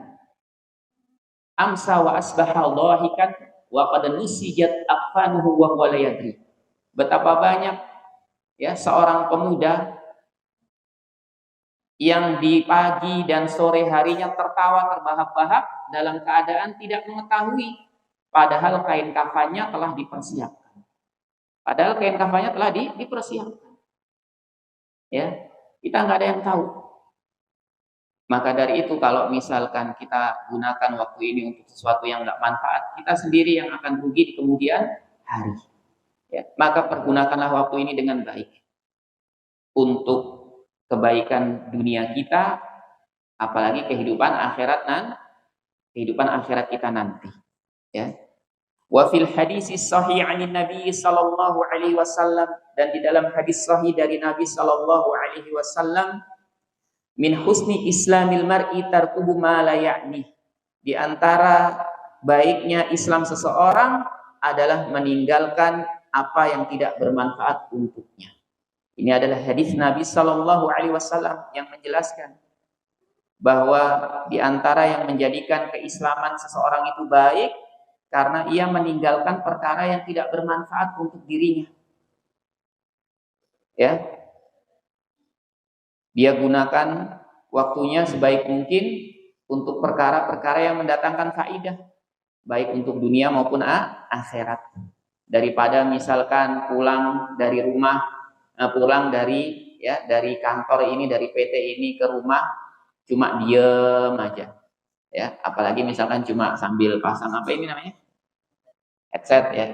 amsa wa asbaha dhahikan wa qad nusijat aqfanuhu wa huwa la yadri. Betapa banyak ya seorang pemuda yang di pagi dan sore harinya tertawa terbahak-bahak dalam keadaan tidak mengetahui, padahal kain kafannya telah dipersiapkan. Padahal kain kafannya telah dipersiapkan. Ya, kita nggak ada yang tahu. Maka dari itu kalau misalkan kita gunakan waktu ini untuk sesuatu yang nggak manfaat, kita sendiri yang akan rugi di kemudian hari. Ya, maka pergunakanlah waktu ini dengan baik untuk kebaikan dunia kita, apalagi kehidupan akhirat kita nanti. Ya. Wa fil hadis sahih 'anin Nabi sallallahu alaihi wasallam, dan di dalam hadis sahih dari Nabi sallallahu alaihi wasallam, min husni islamil mar'i tarkuhu ma la ya'ni. Di antara baiknya Islam seseorang adalah meninggalkan apa yang tidak bermanfaat untuknya. Ini adalah hadis Nabi sallallahu alaihi wasallam yang menjelaskan bahwa di antara yang menjadikan keislaman seseorang itu baik karena ia meninggalkan perkara yang tidak bermanfaat untuk dirinya. Ya. Dia gunakan waktunya sebaik mungkin untuk perkara-perkara yang mendatangkan faidah, baik untuk dunia maupun akhirat. Daripada misalkan pulang dari rumah, pulang dari kantor ini, dari PT ini ke rumah cuma diem aja. Ya, apalagi misalkan cuma sambil pasang apa ini namanya? Headset ya.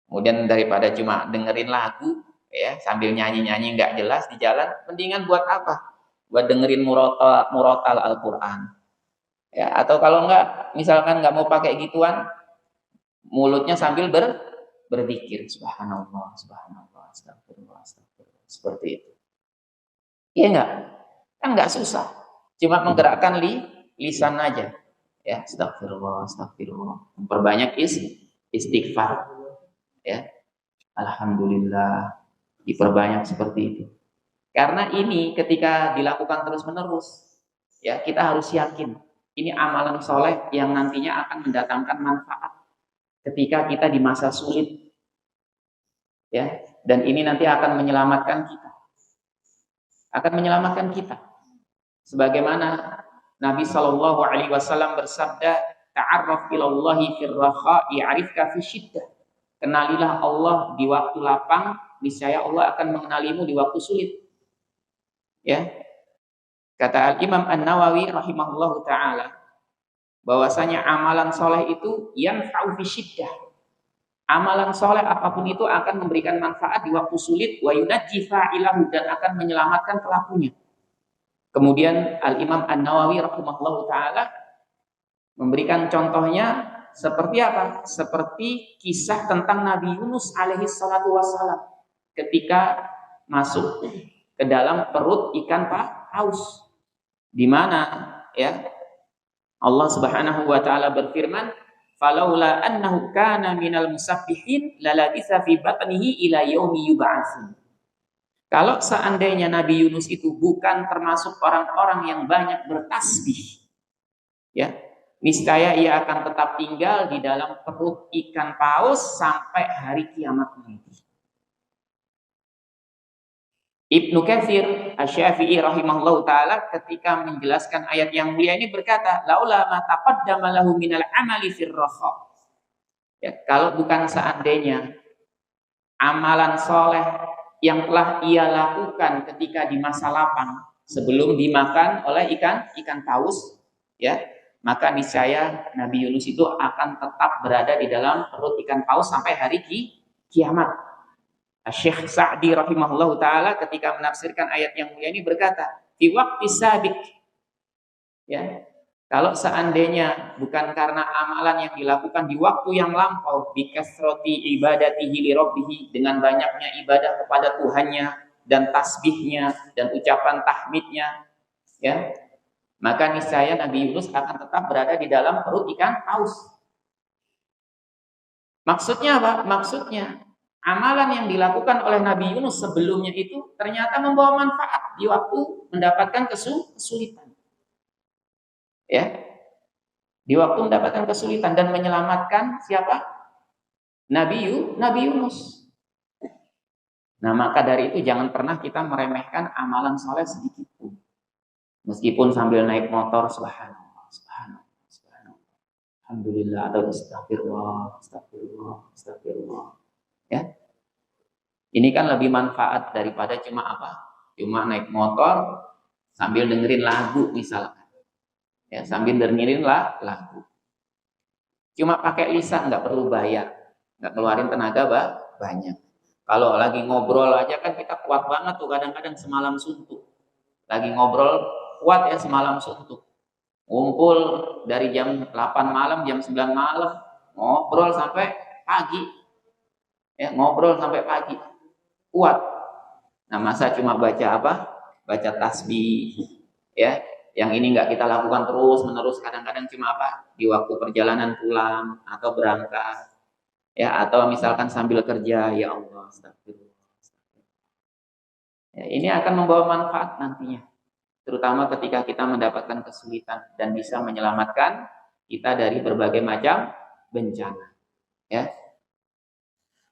Kemudian daripada cuma dengerin lagu ya sambil nyanyi-nyanyi nggak jelas di jalan, mendingan buat apa? Buat dengerin murotal Al-Qur'an. Ya, atau kalau nggak, misalkan nggak mau pakai gituan, mulutnya sambil berzikir, subhanallah, subhanallah, astagfirullah, astagfirullah, seperti itu. Iya enggak? Kan nggak susah. Cuma menggerakkan lisan aja. Ya, astagfirullah, astagfirullah. Memperbanyak istighfar. Ya. Alhamdulillah, diperbanyak seperti itu. Karena ini ketika dilakukan terus-menerus, ya, kita harus yakin ini amalan soleh yang nantinya akan mendatangkan manfaat ketika kita di masa sulit. Ya, dan ini nanti akan menyelamatkan kita. Akan menyelamatkan kita. Sebagaimana Nabi sallallahu alaihi wasallam bersabda, "Ta'arraf ilallahi fir rakha'i 'arifka fi syiddah." Kenalilah Allah di waktu lapang, niscaya Allah akan mengenalimu di waktu sulit. Ya. Kata Al-Imam An-Nawawi rahimahullahu taala, bahwasanya amalan soleh itu yanfa'u fi syiddah. Amalan soleh apapun itu akan memberikan manfaat di waktu sulit, wa yunajji fa'ilahu, dan akan menyelamatkan pelakunya. Kemudian Al-Imam An-Nawawi rahimahullahu taala memberikan contohnya seperti apa? Seperti kisah tentang Nabi Yunus alaihi salatu wassalam ketika masuk ke dalam perut ikan paus, di mana ya Allah Subhanahu wa taala berfirman, "Falaula annahu kana minal musabbihin lalabitha fi batnihi ila yaumi yub'atsun." Kalau seandainya Nabi Yunus itu bukan termasuk orang-orang yang banyak bertasbih, ya, niscaya ia akan tetap tinggal di dalam perut ikan paus sampai hari kiamat nanti. Ibnu Katsir Asy-Syafi'i rahimahullahu taala ketika menjelaskan ayat yang mulia ini berkata, "Laula ma taqaddama lahu minal amali fir rakha." Ya, kalau bukan seandainya amalan soleh yang telah ia lakukan ketika di masa lapang sebelum dimakan oleh ikan paus, ya, maka niscaya Nabi Yunus itu akan tetap berada di dalam perut ikan paus sampai hari kiamat. Syekh Sa'di rahimahullahu taala ketika menafsirkan ayat yang mulia ini berkata, "Fi waqti sabiq." Ya. Kalau seandainya bukan karena amalan yang dilakukan di waktu yang lampau, bi kasrati ibadatihi li rabbih, dengan banyaknya ibadah kepada Tuhannya dan tasbihnya dan ucapan tahmidnya, ya, maka niscaya Nabi Yunus akan tetap berada di dalam perut ikan paus. Maksudnya apa? Maksudnya amalan yang dilakukan oleh Nabi Yunus sebelumnya itu ternyata membawa manfaat di waktu mendapatkan kesulitan. Ya, di waktu mendapatkan kesulitan dan menyelamatkan siapa? Nabi Yunus. Nah, maka dari itu jangan pernah kita meremehkan amalan soleh sedikit pun. Meskipun sambil naik motor, subhanallah, subhanallah, subhanallah, alhamdulillah, atau astagfirullah, astagfirullah, astagfirullah. Ya, ini kan lebih manfaat daripada cuma apa? Cuma naik motor sambil dengerin lagu misalnya. Ya, sambil dengerin lagu. Cuma pakai lisan, nggak perlu bayar, nggak keluarin tenaga banyak. Kalau lagi ngobrol aja kan kita kuat banget tuh, kadang-kadang semalam suntuk. Lagi ngobrol kuat ya semalam suntuk. Ngumpul dari jam 8 malam, jam 9 malam, ngobrol sampai pagi. Ya, ngobrol sampai pagi. Kuat. Nah, masa cuma baca apa? Baca tasbih, ya. Yang ini nggak kita lakukan terus menerus, kadang-kadang cuma apa? Di waktu perjalanan pulang atau berangkat, ya, atau misalkan sambil kerja, ya Allah, astagfirullah. Ya, ini akan membawa manfaat nantinya, terutama ketika kita mendapatkan kesulitan dan bisa menyelamatkan kita dari berbagai macam bencana. Ya.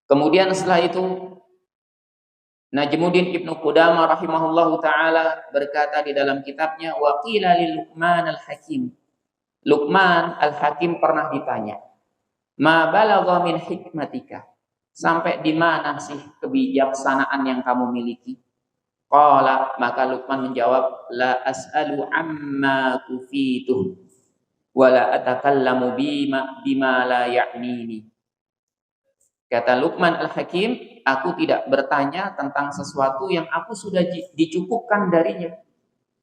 Kemudian setelah itu Najmuddin Ibnu Qudamah rahimahullahu taala berkata di dalam kitabnya, wa qila lil Luqman al-Hakim. Luqman al-Hakim pernah ditanya, ma balagha min hikmatika? Sampai di mana sih kebijaksanaan yang kamu miliki? Qala, maka Luqman menjawab, la as'alu amma kufitu wa la atakallamu bima la ya'nini. Kata Luqman al-Hakim, aku tidak bertanya tentang sesuatu yang aku sudah dicukupkan darinya.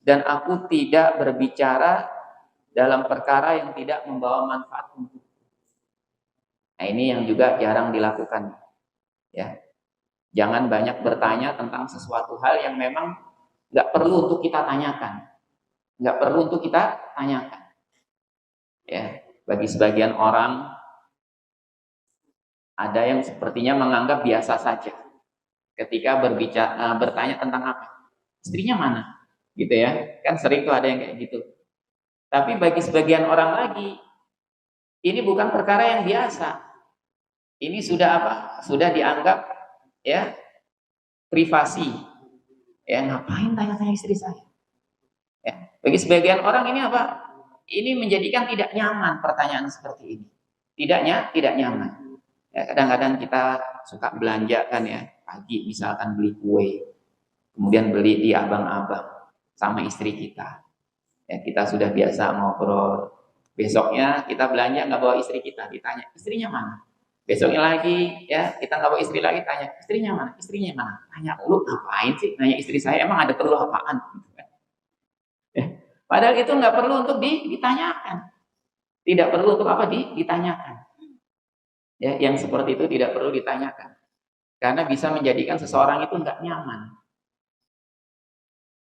Dan aku tidak berbicara dalam perkara yang tidak membawa manfaat untuk. Nah, ini yang juga jarang dilakukan. Ya. Jangan banyak bertanya tentang sesuatu hal yang memang nggak perlu untuk kita tanyakan. Nggak perlu untuk kita tanyakan. Ya. Bagi sebagian orang, ada yang sepertinya menganggap biasa saja ketika bertanya tentang apa, istrinya mana, gitu ya, kan sering tuh ada yang kayak gitu. Tapi bagi sebagian orang lagi, ini bukan perkara yang biasa. Ini sudah apa? Sudah dianggap ya privasi. Ya, ngapain tanya-tanya istri saya? Ya, bagi sebagian orang ini apa? Ini menjadikan tidak nyaman pertanyaan seperti ini. Tidak nyaman. Ya, kadang-kadang kita suka belanja kan ya, pagi misalkan beli kue, kemudian beli di abang-abang sama istri kita. Ya, kita sudah biasa ngobrol. Besoknya kita belanja nggak bawa istri kita, ditanya istrinya mana. Besoknya lagi ya kita nggak bawa istri lagi, tanya istrinya mana, istrinya mana. Tanya lu ngapain sih nanya istri saya, emang ada perlu apaan? Ya, padahal itu nggak perlu untuk ditanyakan, tidak perlu untuk apa ditanyakan. Ya, yang seperti itu tidak perlu ditanyakan, karena bisa menjadikan seseorang itu nggak nyaman.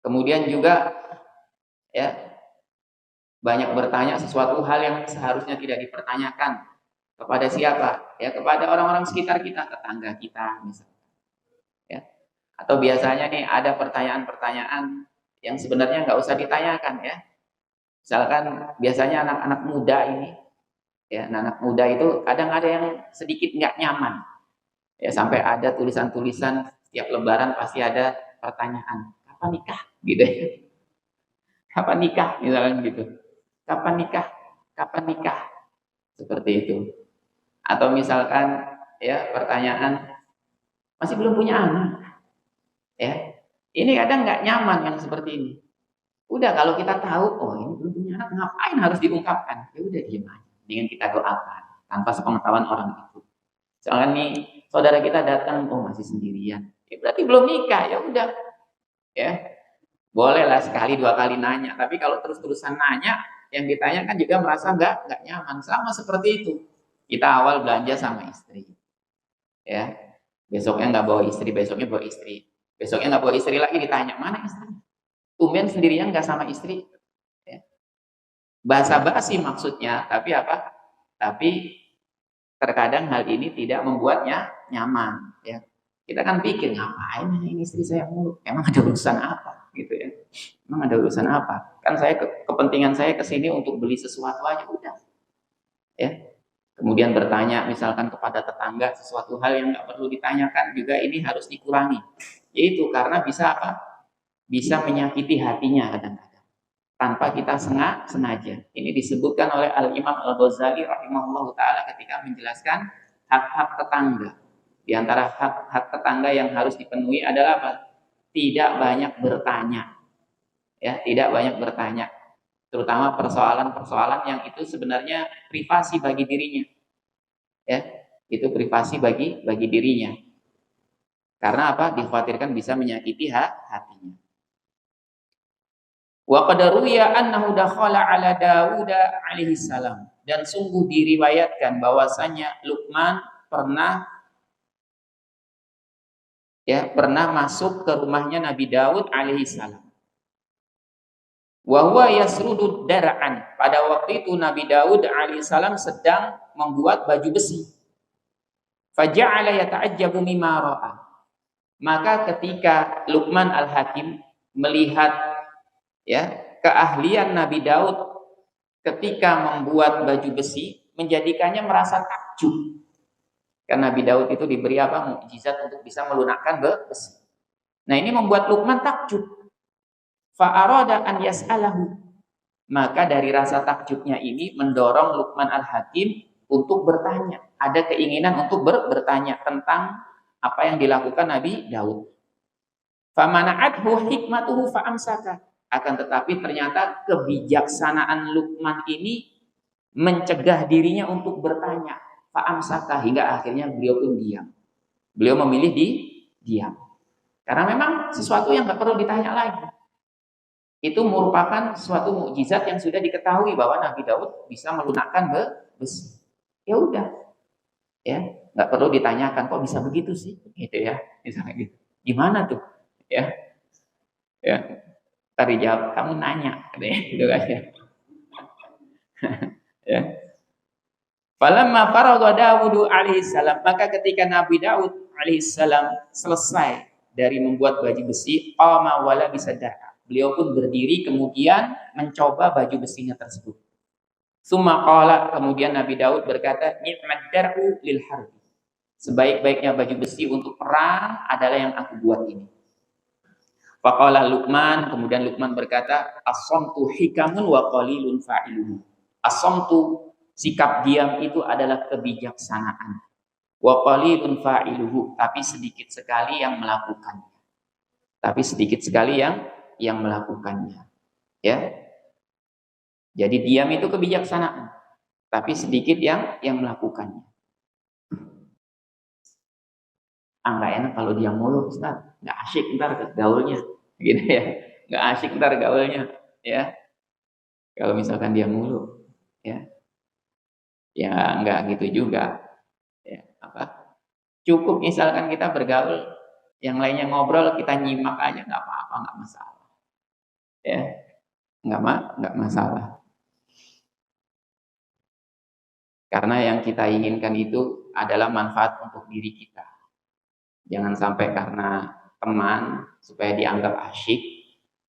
Kemudian juga ya banyak bertanya sesuatu hal yang seharusnya tidak dipertanyakan. Kepada siapa? Ya, kepada orang-orang sekitar kita, tetangga kita misalnya. Ya. Atau biasanya nih ada pertanyaan-pertanyaan yang sebenarnya nggak usah ditanyakan ya. Misalkan biasanya anak-anak muda ini, ya, anak muda itu kadang ada yang sedikit nggak nyaman. Ya, sampai ada tulisan-tulisan setiap lebaran pasti ada pertanyaan, kapan nikah? Gitu ya. Kapan nikah? Misalkan gitu. Kapan nikah? Kapan nikah? Seperti itu. Atau misalkan ya pertanyaan, masih belum punya anak? Ya. Ini kadang nggak nyaman yang seperti ini. Udah, kalau kita tahu, oh ini belum punya anak, ngapain harus diungkapkan? Ya udah, diam aja. Dengan kita doakan tanpa sepengetahuan orang itu. Soalnya nih saudara kita datang, oh masih sendirian, ya berarti belum nikah. Ya udah, ya bolehlah sekali dua kali nanya. Tapi kalau terus-terusan nanya, yang ditanyakan juga merasa nggak nyaman. Sama seperti itu. Kita awal belanja sama istri, ya besoknya nggak bawa istri, besoknya bawa istri, besoknya nggak bawa istri lagi, ditanya mana istri? Tumben sendirian nggak sama istri. Ya. Basa-basi maksudnya, tapi apa? Tapi terkadang hal ini tidak membuatnya nyaman. Ya. Kita kan pikir, ngapain ini istri saya mulu? Emang ada urusan apa? Gitu ya. Emang ada urusan apa? Kan saya kepentingan saya kesini untuk beli sesuatu aja udah. Ya. Kemudian bertanya misalkan kepada tetangga sesuatu hal yang nggak perlu ditanyakan juga ini harus dikurangi. Yaitu karena bisa apa? Bisa menyakiti hatinya kadang-kadang tanpa kita sengaja. Ini disebutkan oleh Al-Imam Al-Ghazali rahimahullah taala ketika menjelaskan hak-hak tetangga. Di antara hak-hak tetangga yang harus dipenuhi adalah apa? Tidak banyak bertanya. Ya, tidak banyak bertanya. Terutama persoalan-persoalan yang itu sebenarnya privasi bagi dirinya. Ya, itu privasi bagi dirinya. Karena apa? Dikhawatirkan bisa menyakiti hatinya. Wa qad ruwiya annahu dakhala ala Dawud alaihi salam, dan sungguh diriwayatkan bahwasanya Luqman pernah masuk ke rumahnya Nabi Daud alaihi salam. Wa huwa yasrudu dar'an. Pada waktu itu Nabi Daud alaihi salam sedang membuat baju besi. Faja'ala yata'ajjabu mimma ra'a. Maka ketika Luqman Al-Hakim melihat keahlian Nabi Daud ketika membuat baju besi, menjadikannya merasa takjub. Karena Nabi Daud itu diberi mukjizat untuk bisa melunakkan besi. Nah, ini membuat Luqman takjub. Fa'arada an yas'alahu. Maka dari rasa takjubnya ini mendorong Luqman Al-Hakim untuk bertanya. Ada keinginan untuk bertanya tentang apa yang dilakukan Nabi Daud. Famana'athu hikmatuhu fa'amsaka. Akan tetapi ternyata kebijaksanaan Luqman ini mencegah dirinya untuk bertanya. Fa'amsaka, hingga akhirnya beliau pun diam. Beliau memilih diam. Karena memang sesuatu yang nggak perlu ditanya lagi. Itu merupakan suatu mukjizat yang sudah diketahui bahwa Nabi Daud bisa melunakkan besi. Ya udah, nggak perlu ditanyakan kok bisa begitu sih, gitu ya, misalnya gitu. Gimana tuh, ya. Tadi jawab, kamu nanya, gitu kan ya. Ya. Falamma faragha Dawud alaihi salam, maka ketika Nabi Daud alaihi salam selesai dari membuat baju besi, qama wala bisadda'a. Beliau pun berdiri kemudian mencoba baju besinya tersebut. Tsumma qala, kemudian Nabi Daud berkata, ni'mad dar'u lil harbi. Sebaik-baiknya baju besi untuk perang adalah yang aku buat ini. Faqala Luqman, kemudian Luqman berkata, as-samtu hikamun wa qalilun fa'iluhu. As-samtu, sikap diam itu adalah kebijaksanaan. Wa qalilun fa'iluhu, tapi sedikit sekali yang melakukannya. Tapi sedikit sekali yang melakukannya. Ya. Jadi diam itu kebijaksanaan, tapi sedikit yang melakukannya. Nggak enak kalau diam mulu, Ustaz. Nggak asyik ntar gaulnya. Gitu ya. Nggak asyik ntar gaulnya. Ya. Kalau misalkan diam mulu. Ya. Ya nggak gitu juga. Ya, cukup misalkan kita bergaul, yang lainnya ngobrol, kita nyimak aja, nggak apa-apa, nggak masalah. Ya, nggak masalah. Karena yang kita inginkan itu adalah manfaat untuk diri kita. Jangan sampai karena teman supaya dianggap asyik,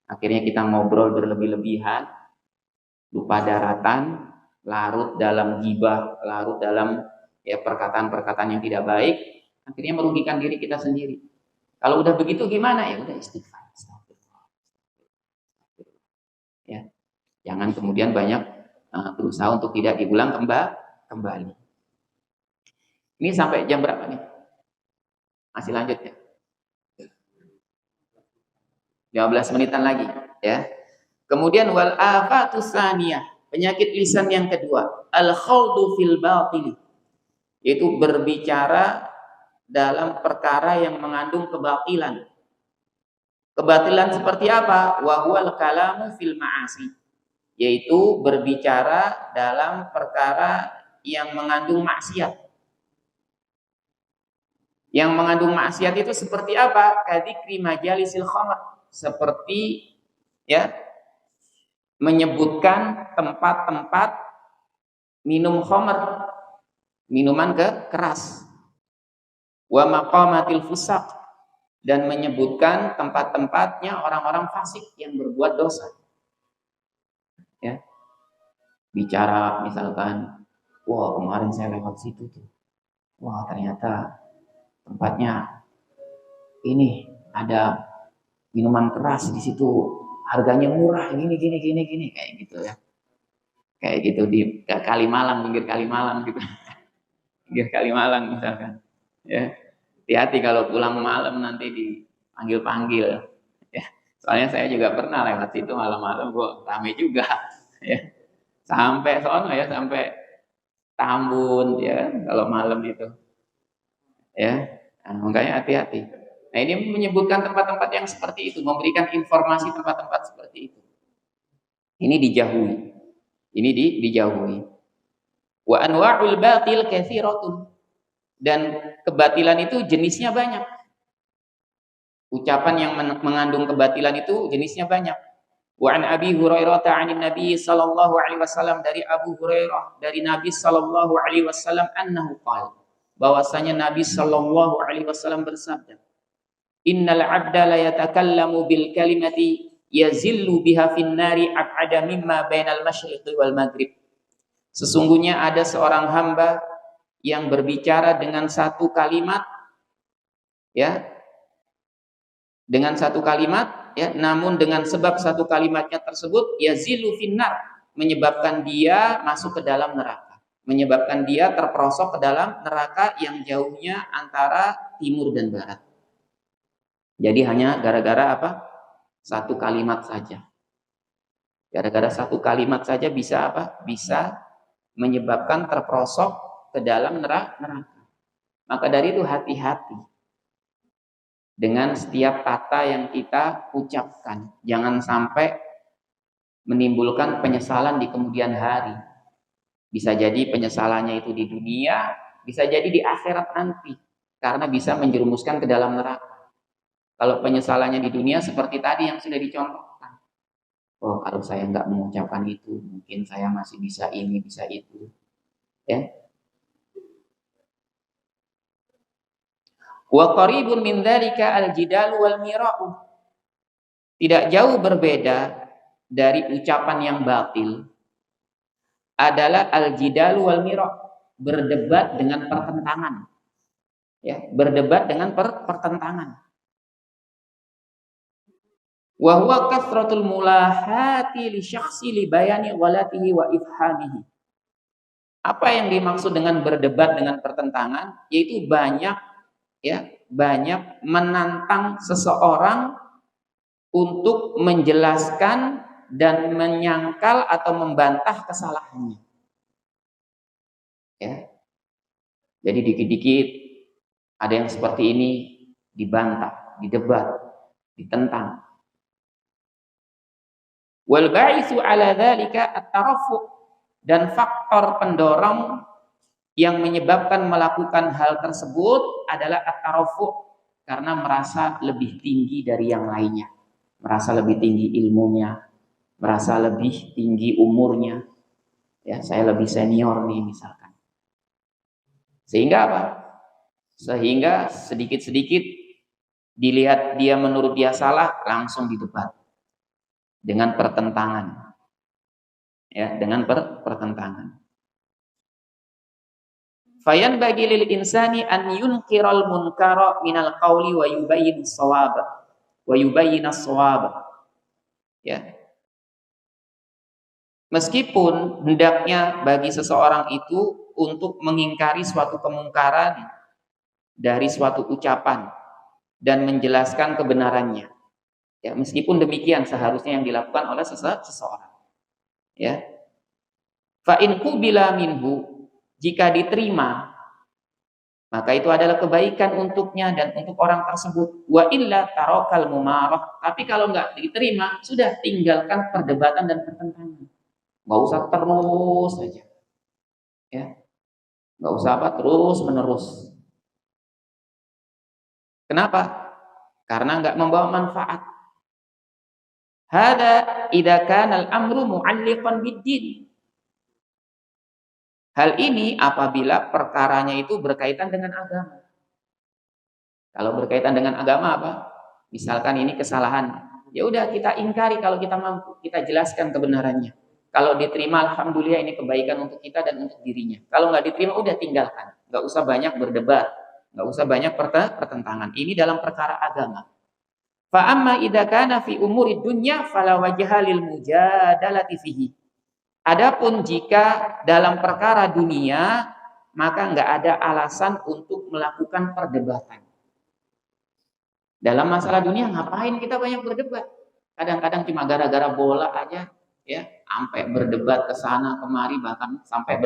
akhirnya kita ngobrol berlebih-lebihan, lupa daratan, larut dalam ghibah, larut dalam perkataan-perkataan yang tidak baik, akhirnya merugikan diri kita sendiri. Kalau udah begitu gimana? Ya udah istighfar. Ya. Jangan kemudian banyak berusaha untuk tidak diulang kembali. Ini sampai jam berapa nih? Masih lanjut ya? 15 menitan lagi ya. Kemudian wal afatus tsaniyah, penyakit lisan yang kedua, al khawdu fil batili, yaitu berbicara dalam perkara yang mengandung kebatilan. Kebatilan seperti apa? Wa huwal kalamu fil ma'asi, yaitu berbicara dalam perkara yang mengandung maksiat. Yang mengandung maksiat itu seperti apa? Kadzikri majalisil khamr, seperti menyebutkan tempat-tempat minum khamr, minuman keras. Wa maqamatil fusaq, dan menyebutkan tempat-tempatnya orang-orang fasik yang berbuat dosa. Ya. Bicara misalkan, wah kemarin saya lewat situ tuh. Wah ternyata tempatnya ini ada minuman keras di situ, harganya murah, gini kayak gitu ya. Kayak gitu di Kalimalang, pinggir Kalimalang gitu. Pinggir Kalimalang misalkan. Ya. Hati-hati kalau pulang malam nanti dipanggil-panggil. Ya. Soalnya saya juga pernah lewat situ malam-malam, kok rame juga. Ya. Sampai sono ya, sampai Tambun ya kalau malam itu. Ya. Nah, makanya hati-hati. Nah, ini menyebutkan tempat-tempat yang seperti itu, memberikan informasi tempat-tempat seperti itu. Ini dijauhi. Ini dijauhi. Wa anwa'ul batil katsiratun. Dan kebatilan itu jenisnya banyak. Ucapan yang mengandung kebatilan itu jenisnya banyak. Wa an Abi Hurairah 'anil Nabi sallallahu alaihi wasallam, dari Abu Hurairah dari Nabi sallallahu alaihi wasallam annahu qala, bahwasanya Nabi sallallahu alaihi wasallam bersabda, innal 'abda la yatakallamu bil kalimati yazillu biha fin nari ab'ada mimma bainal masyriqi wal maghrib. Sesungguhnya ada seorang hamba yang berbicara dengan satu kalimat, ya, dengan satu kalimat, ya, namun dengan sebab satu kalimatnya tersebut yazillu finnar, menyebabkan dia masuk ke dalam neraka, menyebabkan dia terperosok ke dalam neraka yang jauhnya antara timur dan barat. Jadi hanya gara-gara apa? Satu kalimat saja. Gara-gara satu kalimat saja bisa apa? Bisa menyebabkan terperosok ke dalam neraka. Maka dari itu hati-hati dengan setiap kata yang kita ucapkan. Jangan sampai menimbulkan penyesalan di kemudian hari. Bisa jadi penyesalannya itu di dunia, bisa jadi di akhirat nanti, karena bisa menjerumuskan ke dalam neraka. Kalau penyesalannya di dunia seperti tadi yang sudah dicontohkan. Oh, kalau saya nggak mengucapkan itu, mungkin saya masih bisa ini, bisa itu. Ya. Wa qaribun min dzalika al-jidal wal mira'u. Tidak jauh berbeda dari ucapan yang batil adalah al-jidal wal mira', berdebat dengan pertentangan. Ya, berdebat dengan pertentangan. Wa huwa kathratul mulahati li syakhsi li bayani ghalatihi wa ifhamihi. Apa yang dimaksud dengan berdebat dengan pertentangan? Yaitu banyak menantang seseorang untuk menjelaskan dan menyangkal atau membantah kesalahannya. Ya. Jadi dikit-dikit ada yang seperti ini dibantah, didebat, ditentang. Wal ba'itsu 'ala dzalika at-tarafu', dan faktor pendorong yang menyebabkan melakukan hal tersebut adalah at-tarafu', karena merasa lebih tinggi dari yang lainnya, merasa lebih tinggi ilmunya, merasa lebih tinggi umurnya. Ya, saya lebih senior nih misalkan. Sehingga apa? Sehingga sedikit-sedikit dilihat dia menurut dia salah, langsung didebat dengan pertentangan. Ya, dengan pertentangan. Fayan bagi lil insani an yunkiral munkara minal qawli wa yubayyin shawaba wa yubayyin as-shawaba. Ya. Meskipun hendaknya bagi seseorang itu untuk mengingkari suatu kemungkaran dari suatu ucapan dan menjelaskan kebenarannya. Ya, meskipun demikian seharusnya yang dilakukan oleh seseorang. Ya. Fa in qubila minhu, jika diterima, maka itu adalah kebaikan untuknya dan untuk orang tersebut. Wa illa tarakal mumarah, tapi kalau enggak diterima, sudah tinggalkan perdebatan dan pertentangan. Enggak usah terus saja. Ya. Enggak usah terus menerus. Kenapa? Karena enggak membawa manfaat. Hada idza kana al-amru mu'alliqan bid-din. Hal ini apabila perkaranya itu berkaitan dengan agama. Kalau berkaitan dengan agama apa? Misalkan ini kesalahan, ya udah kita ingkari kalau kita mampu, kita jelaskan kebenarannya. Kalau diterima, alhamdulillah ini kebaikan untuk kita dan untuk dirinya. Kalau nggak diterima, udah tinggalkan. Nggak usah banyak berdebat, nggak usah banyak pertentangan. Ini dalam perkara agama. Fa amma idza kana fi umuri dunya fala wajha lil mujadalati fihi. Adapun jika dalam perkara dunia, maka enggak ada alasan untuk melakukan perdebatan. Dalam masalah dunia ngapain kita banyak berdebat? Kadang-kadang cuma gara-gara bola aja, ya, sampai berdebat ke sana kemari, bahkan sampai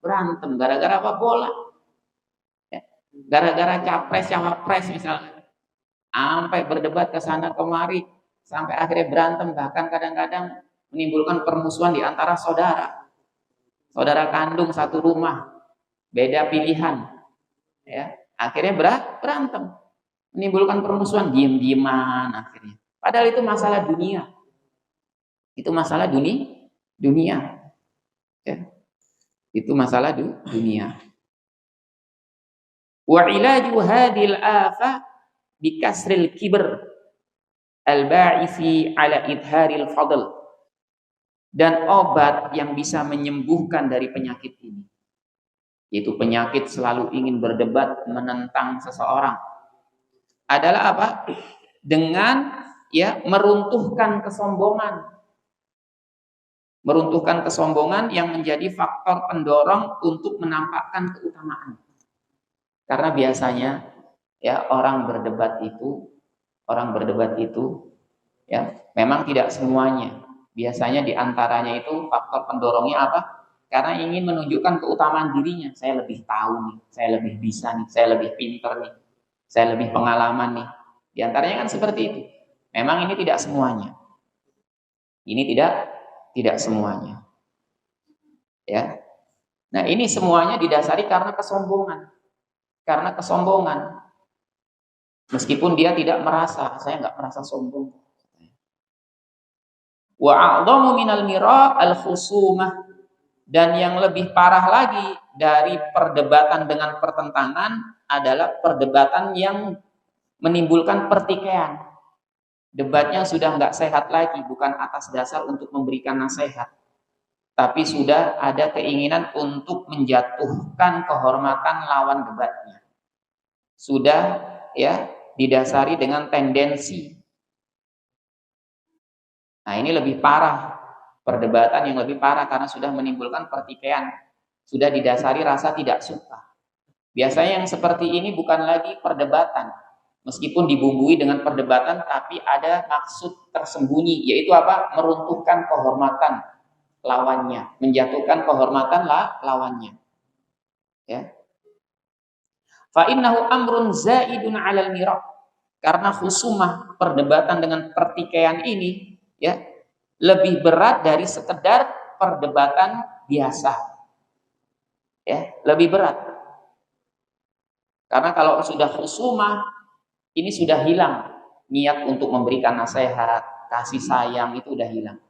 berantem gara-gara apa? Bola. Ya. Gara-gara capres cawapres misalnya. Sampai berdebat ke sana kemari, sampai akhirnya berantem, bahkan kadang-kadang menimbulkan permusuhan di antara saudara. Saudara kandung satu rumah, beda pilihan. Ya, akhirnya berantem. Menimbulkan permusuhan, diem-dieman akhirnya. Padahal itu masalah dunia. Itu masalah dunia. Ya. Itu masalah dunia. Wa ilaju hadil afa bikasril kibr al-ba'ifi ala idharil fadl. Dan obat yang bisa menyembuhkan dari penyakit ini, yaitu penyakit selalu ingin berdebat menentang seseorang, adalah apa? Dengan meruntuhkan kesombongan. Meruntuhkan kesombongan yang menjadi faktor pendorong untuk menampakkan keutamaan. Karena biasanya orang berdebat itu memang tidak semuanya. Biasanya diantaranya itu faktor pendorongnya apa? Karena ingin menunjukkan keutamaan dirinya. Saya lebih tahu nih, saya lebih bisa nih, saya lebih pintar nih, saya lebih pengalaman nih. Di antaranya kan seperti itu. Memang ini tidak semuanya. Ini tidak semuanya. Ya. Nah, ini semuanya didasari karena kesombongan. Karena kesombongan. Meskipun dia tidak merasa, saya nggak merasa sombong. Wa a'dhamu minal mira al-khusumah, dan yang lebih parah lagi dari perdebatan dengan pertentangan adalah perdebatan yang menimbulkan pertikaian. Debatnya sudah nggak sehat lagi, bukan atas dasar untuk memberikan nasihat, tapi sudah ada keinginan untuk menjatuhkan kehormatan lawan debatnya. Sudah didasari dengan tendensi. Nah, ini lebih parah, perdebatan yang lebih parah karena sudah menimbulkan pertikaian, sudah didasari rasa tidak suka. Biasanya yang seperti ini bukan lagi perdebatan, meskipun dibumbui dengan perdebatan, tapi ada maksud tersembunyi, yaitu apa? Meruntuhkan kehormatan lawannya, menjatuhkan kehormatan lawannya. Ya. Fa innahu amrun zaidun 'alal mira', karena khusumah, perdebatan dengan pertikaian ini lebih berat dari sekedar perdebatan biasa. Lebih berat. Karena kalau sudah khusumah, ini sudah hilang niat untuk memberikan nasihat, kasih sayang, itu udah hilang.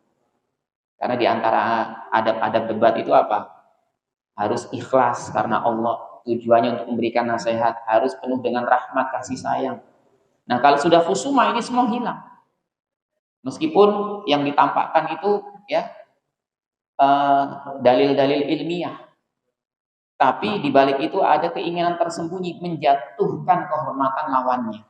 Karena di antara adab-adab debat itu apa? Harus ikhlas karena Allah, tujuannya untuk memberikan nasihat, harus penuh dengan rahmat, kasih sayang. Nah, kalau sudah khusumah, ini semua hilang. Meskipun yang ditampakkan itu dalil-dalil ilmiah, tapi di balik itu ada keinginan tersembunyi menjatuhkan kehormatan lawannya.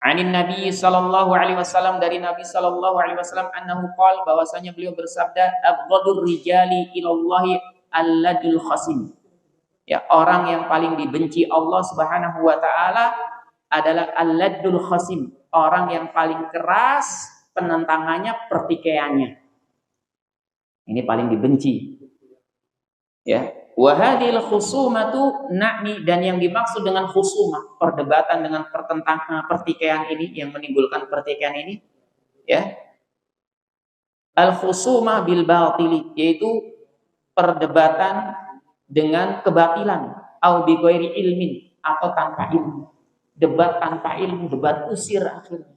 Anin Nabi sallallahu alaihi wasallam, dari Nabi sallallahu alaihi wasallam, annahu qala, bahwasanya beliau bersabda, abghadur rijali ilallahi alladul khasim. Orang yang paling dibenci Allah Subhanahu wa taala adalah alladul khasim, orang yang paling keras penentangannya, pertikaiannya. Ini paling dibenci. Wa hadhil khusumatu na'ni, dan yang dimaksud dengan khusumah, perdebatan dengan pertikaian ini, yang menimbulkan pertikaian ini, al khusumah bil batili, yaitu perdebatan dengan kebatilan, au bi ghairi ilmin, atau tanpa ilmu. Debat tanpa ilmu, debat usir akhirnya.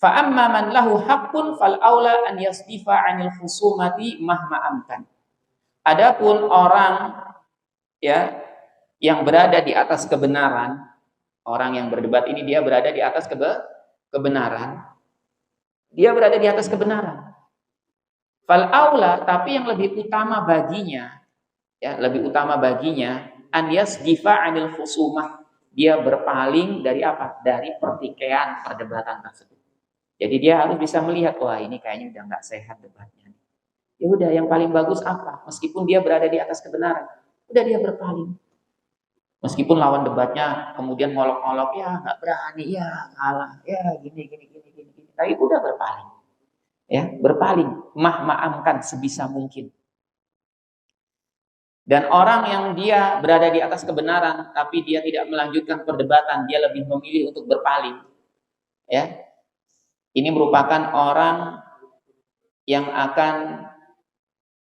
Fa amma man lahu haqqun fal aula an yasdifa 'anil khusumati mahma amkan. Adapun orang yang berada di atas kebenaran, orang yang berdebat ini dia berada di atas kebenaran. Dia berada di atas kebenaran. Fal aula, tapi yang lebih utama baginya, an yasdifa 'anil khusumah, dia berpaling dari apa? Dari pertikaian perdebatan tersebut. Jadi dia harus bisa melihat, wah ini kayaknya udah nggak sehat debatnya. Ya udah, yang paling bagus apa? Meskipun dia berada di atas kebenaran, udah dia berpaling. Meskipun lawan debatnya kemudian ngolok-ngolok, ya nggak berani, ya kalah, ya gini. Tapi udah berpaling. Berpaling, ma'amkan sebisa mungkin. Dan orang yang dia berada di atas kebenaran, tapi dia tidak melanjutkan perdebatan, dia lebih memilih untuk berpaling. Ini merupakan orang yang akan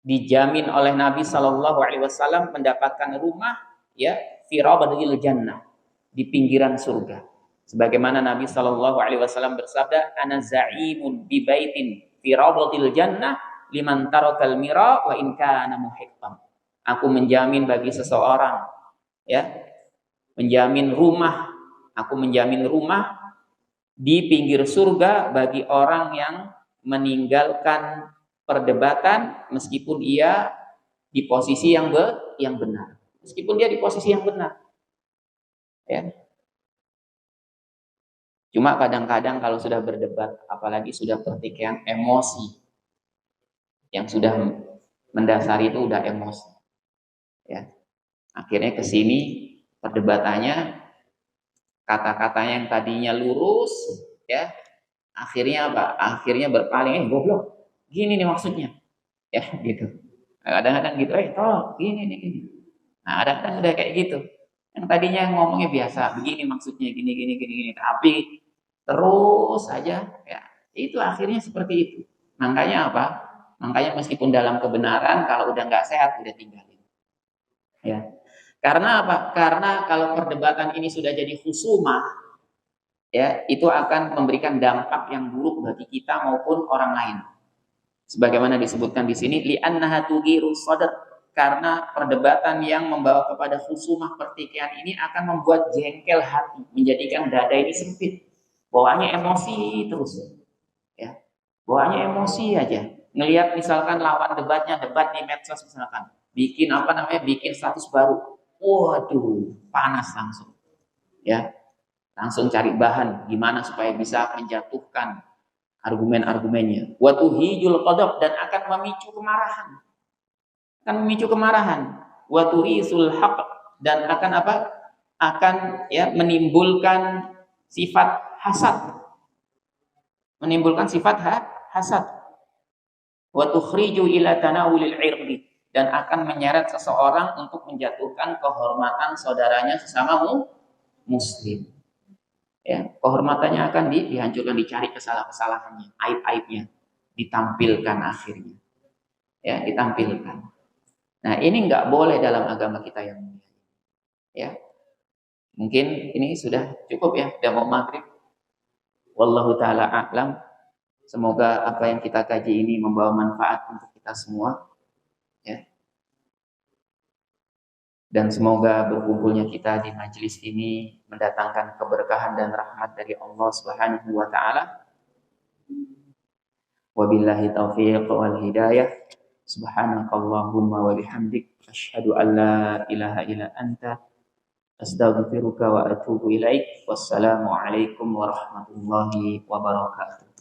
dijamin oleh Nabi Shallallahu Alaihi Wasallam mendapatkan rumah ya fi rabadil jannah, di pinggiran surga. Sebagaimana Nabi Shallallahu Alaihi Wasallam bersabda, "Ana za'imun bi baitin fi rabadil jannah liman tarakal mira wa in kana muhiqqan." Aku menjamin bagi seseorang ya, aku menjamin rumah di pinggir surga bagi orang yang meninggalkan perdebatan meskipun ia di posisi yang benar. Meskipun dia di posisi yang benar. Ya. Cuma kadang-kadang kalau sudah berdebat, apalagi sudah pertikaian emosi, yang sudah mendasari itu udah emosi. Ya. Akhirnya ke sini perdebatannya, kata-katanya yang tadinya lurus, ya, akhirnya apa? Akhirnya berpaling, goblok. Gini nih maksudnya. Ya, gitu. Kadang-kadang gitu, tolong, gini nih, gini. Nah, kadang-kadang udah kayak gitu. Yang tadinya ngomongnya biasa, begini maksudnya, gini. Tapi terus saja, ya, itu akhirnya seperti itu. Makanya apa? Makanya meskipun dalam kebenaran, kalau udah nggak sehat, udah tinggalin. Ya. Karena apa? Karena kalau perdebatan ini sudah jadi khusumah, ya, itu akan memberikan dampak yang buruk bagi kita maupun orang lain. Sebagaimana disebutkan di sini, li'annaha tughiru sadr, karena perdebatan yang membawa kepada khusumah pertikaian ini akan membuat jengkel hati, menjadikan dada ini sempit. Bawaannya emosi terus. Ya. Bawaannya emosi aja. Ngelihat misalkan lawan debatnya, debat di medsos misalkan, bikin status baru. Waduh, panas langsung. Ya. Langsung cari bahan gimana supaya bisa menjatuhkan argumen-argumennya. Wa tuhijul qadab, dan akan memicu kemarahan. Wa tuhisul haqq, dan akan apa? Akan ya menimbulkan sifat hasad. Hasad. Wa tukhriju ila tanawulil irdi, dan akan menyeret seseorang untuk menjatuhkan kehormatan saudaranya sesama muslim. Ya, kehormatannya akan dihancurkan, dicari kesalahannya, aib-aibnya ditampilkan akhirnya. Ya, ditampilkan. Nah, ini nggak boleh dalam agama kita yang mulia. Ya. Mungkin ini sudah cukup ya, sudah mau maghrib. Wallahu taala a'lam. Semoga apa yang kita kaji ini membawa manfaat untuk kita semua. Ya. Dan semoga berkumpulnya kita di majelis ini mendatangkan keberkahan dan rahmat dari Allah Subhanahu wa taala. Wabillahi taufiq wal hidayah. Subhanakallahumma wa bihamdik, asyhadu an la ilaha illa anta, astaghfiruka wa atubu ilaik. Wassalamu alaikum warahmatullahi wabarakatuh.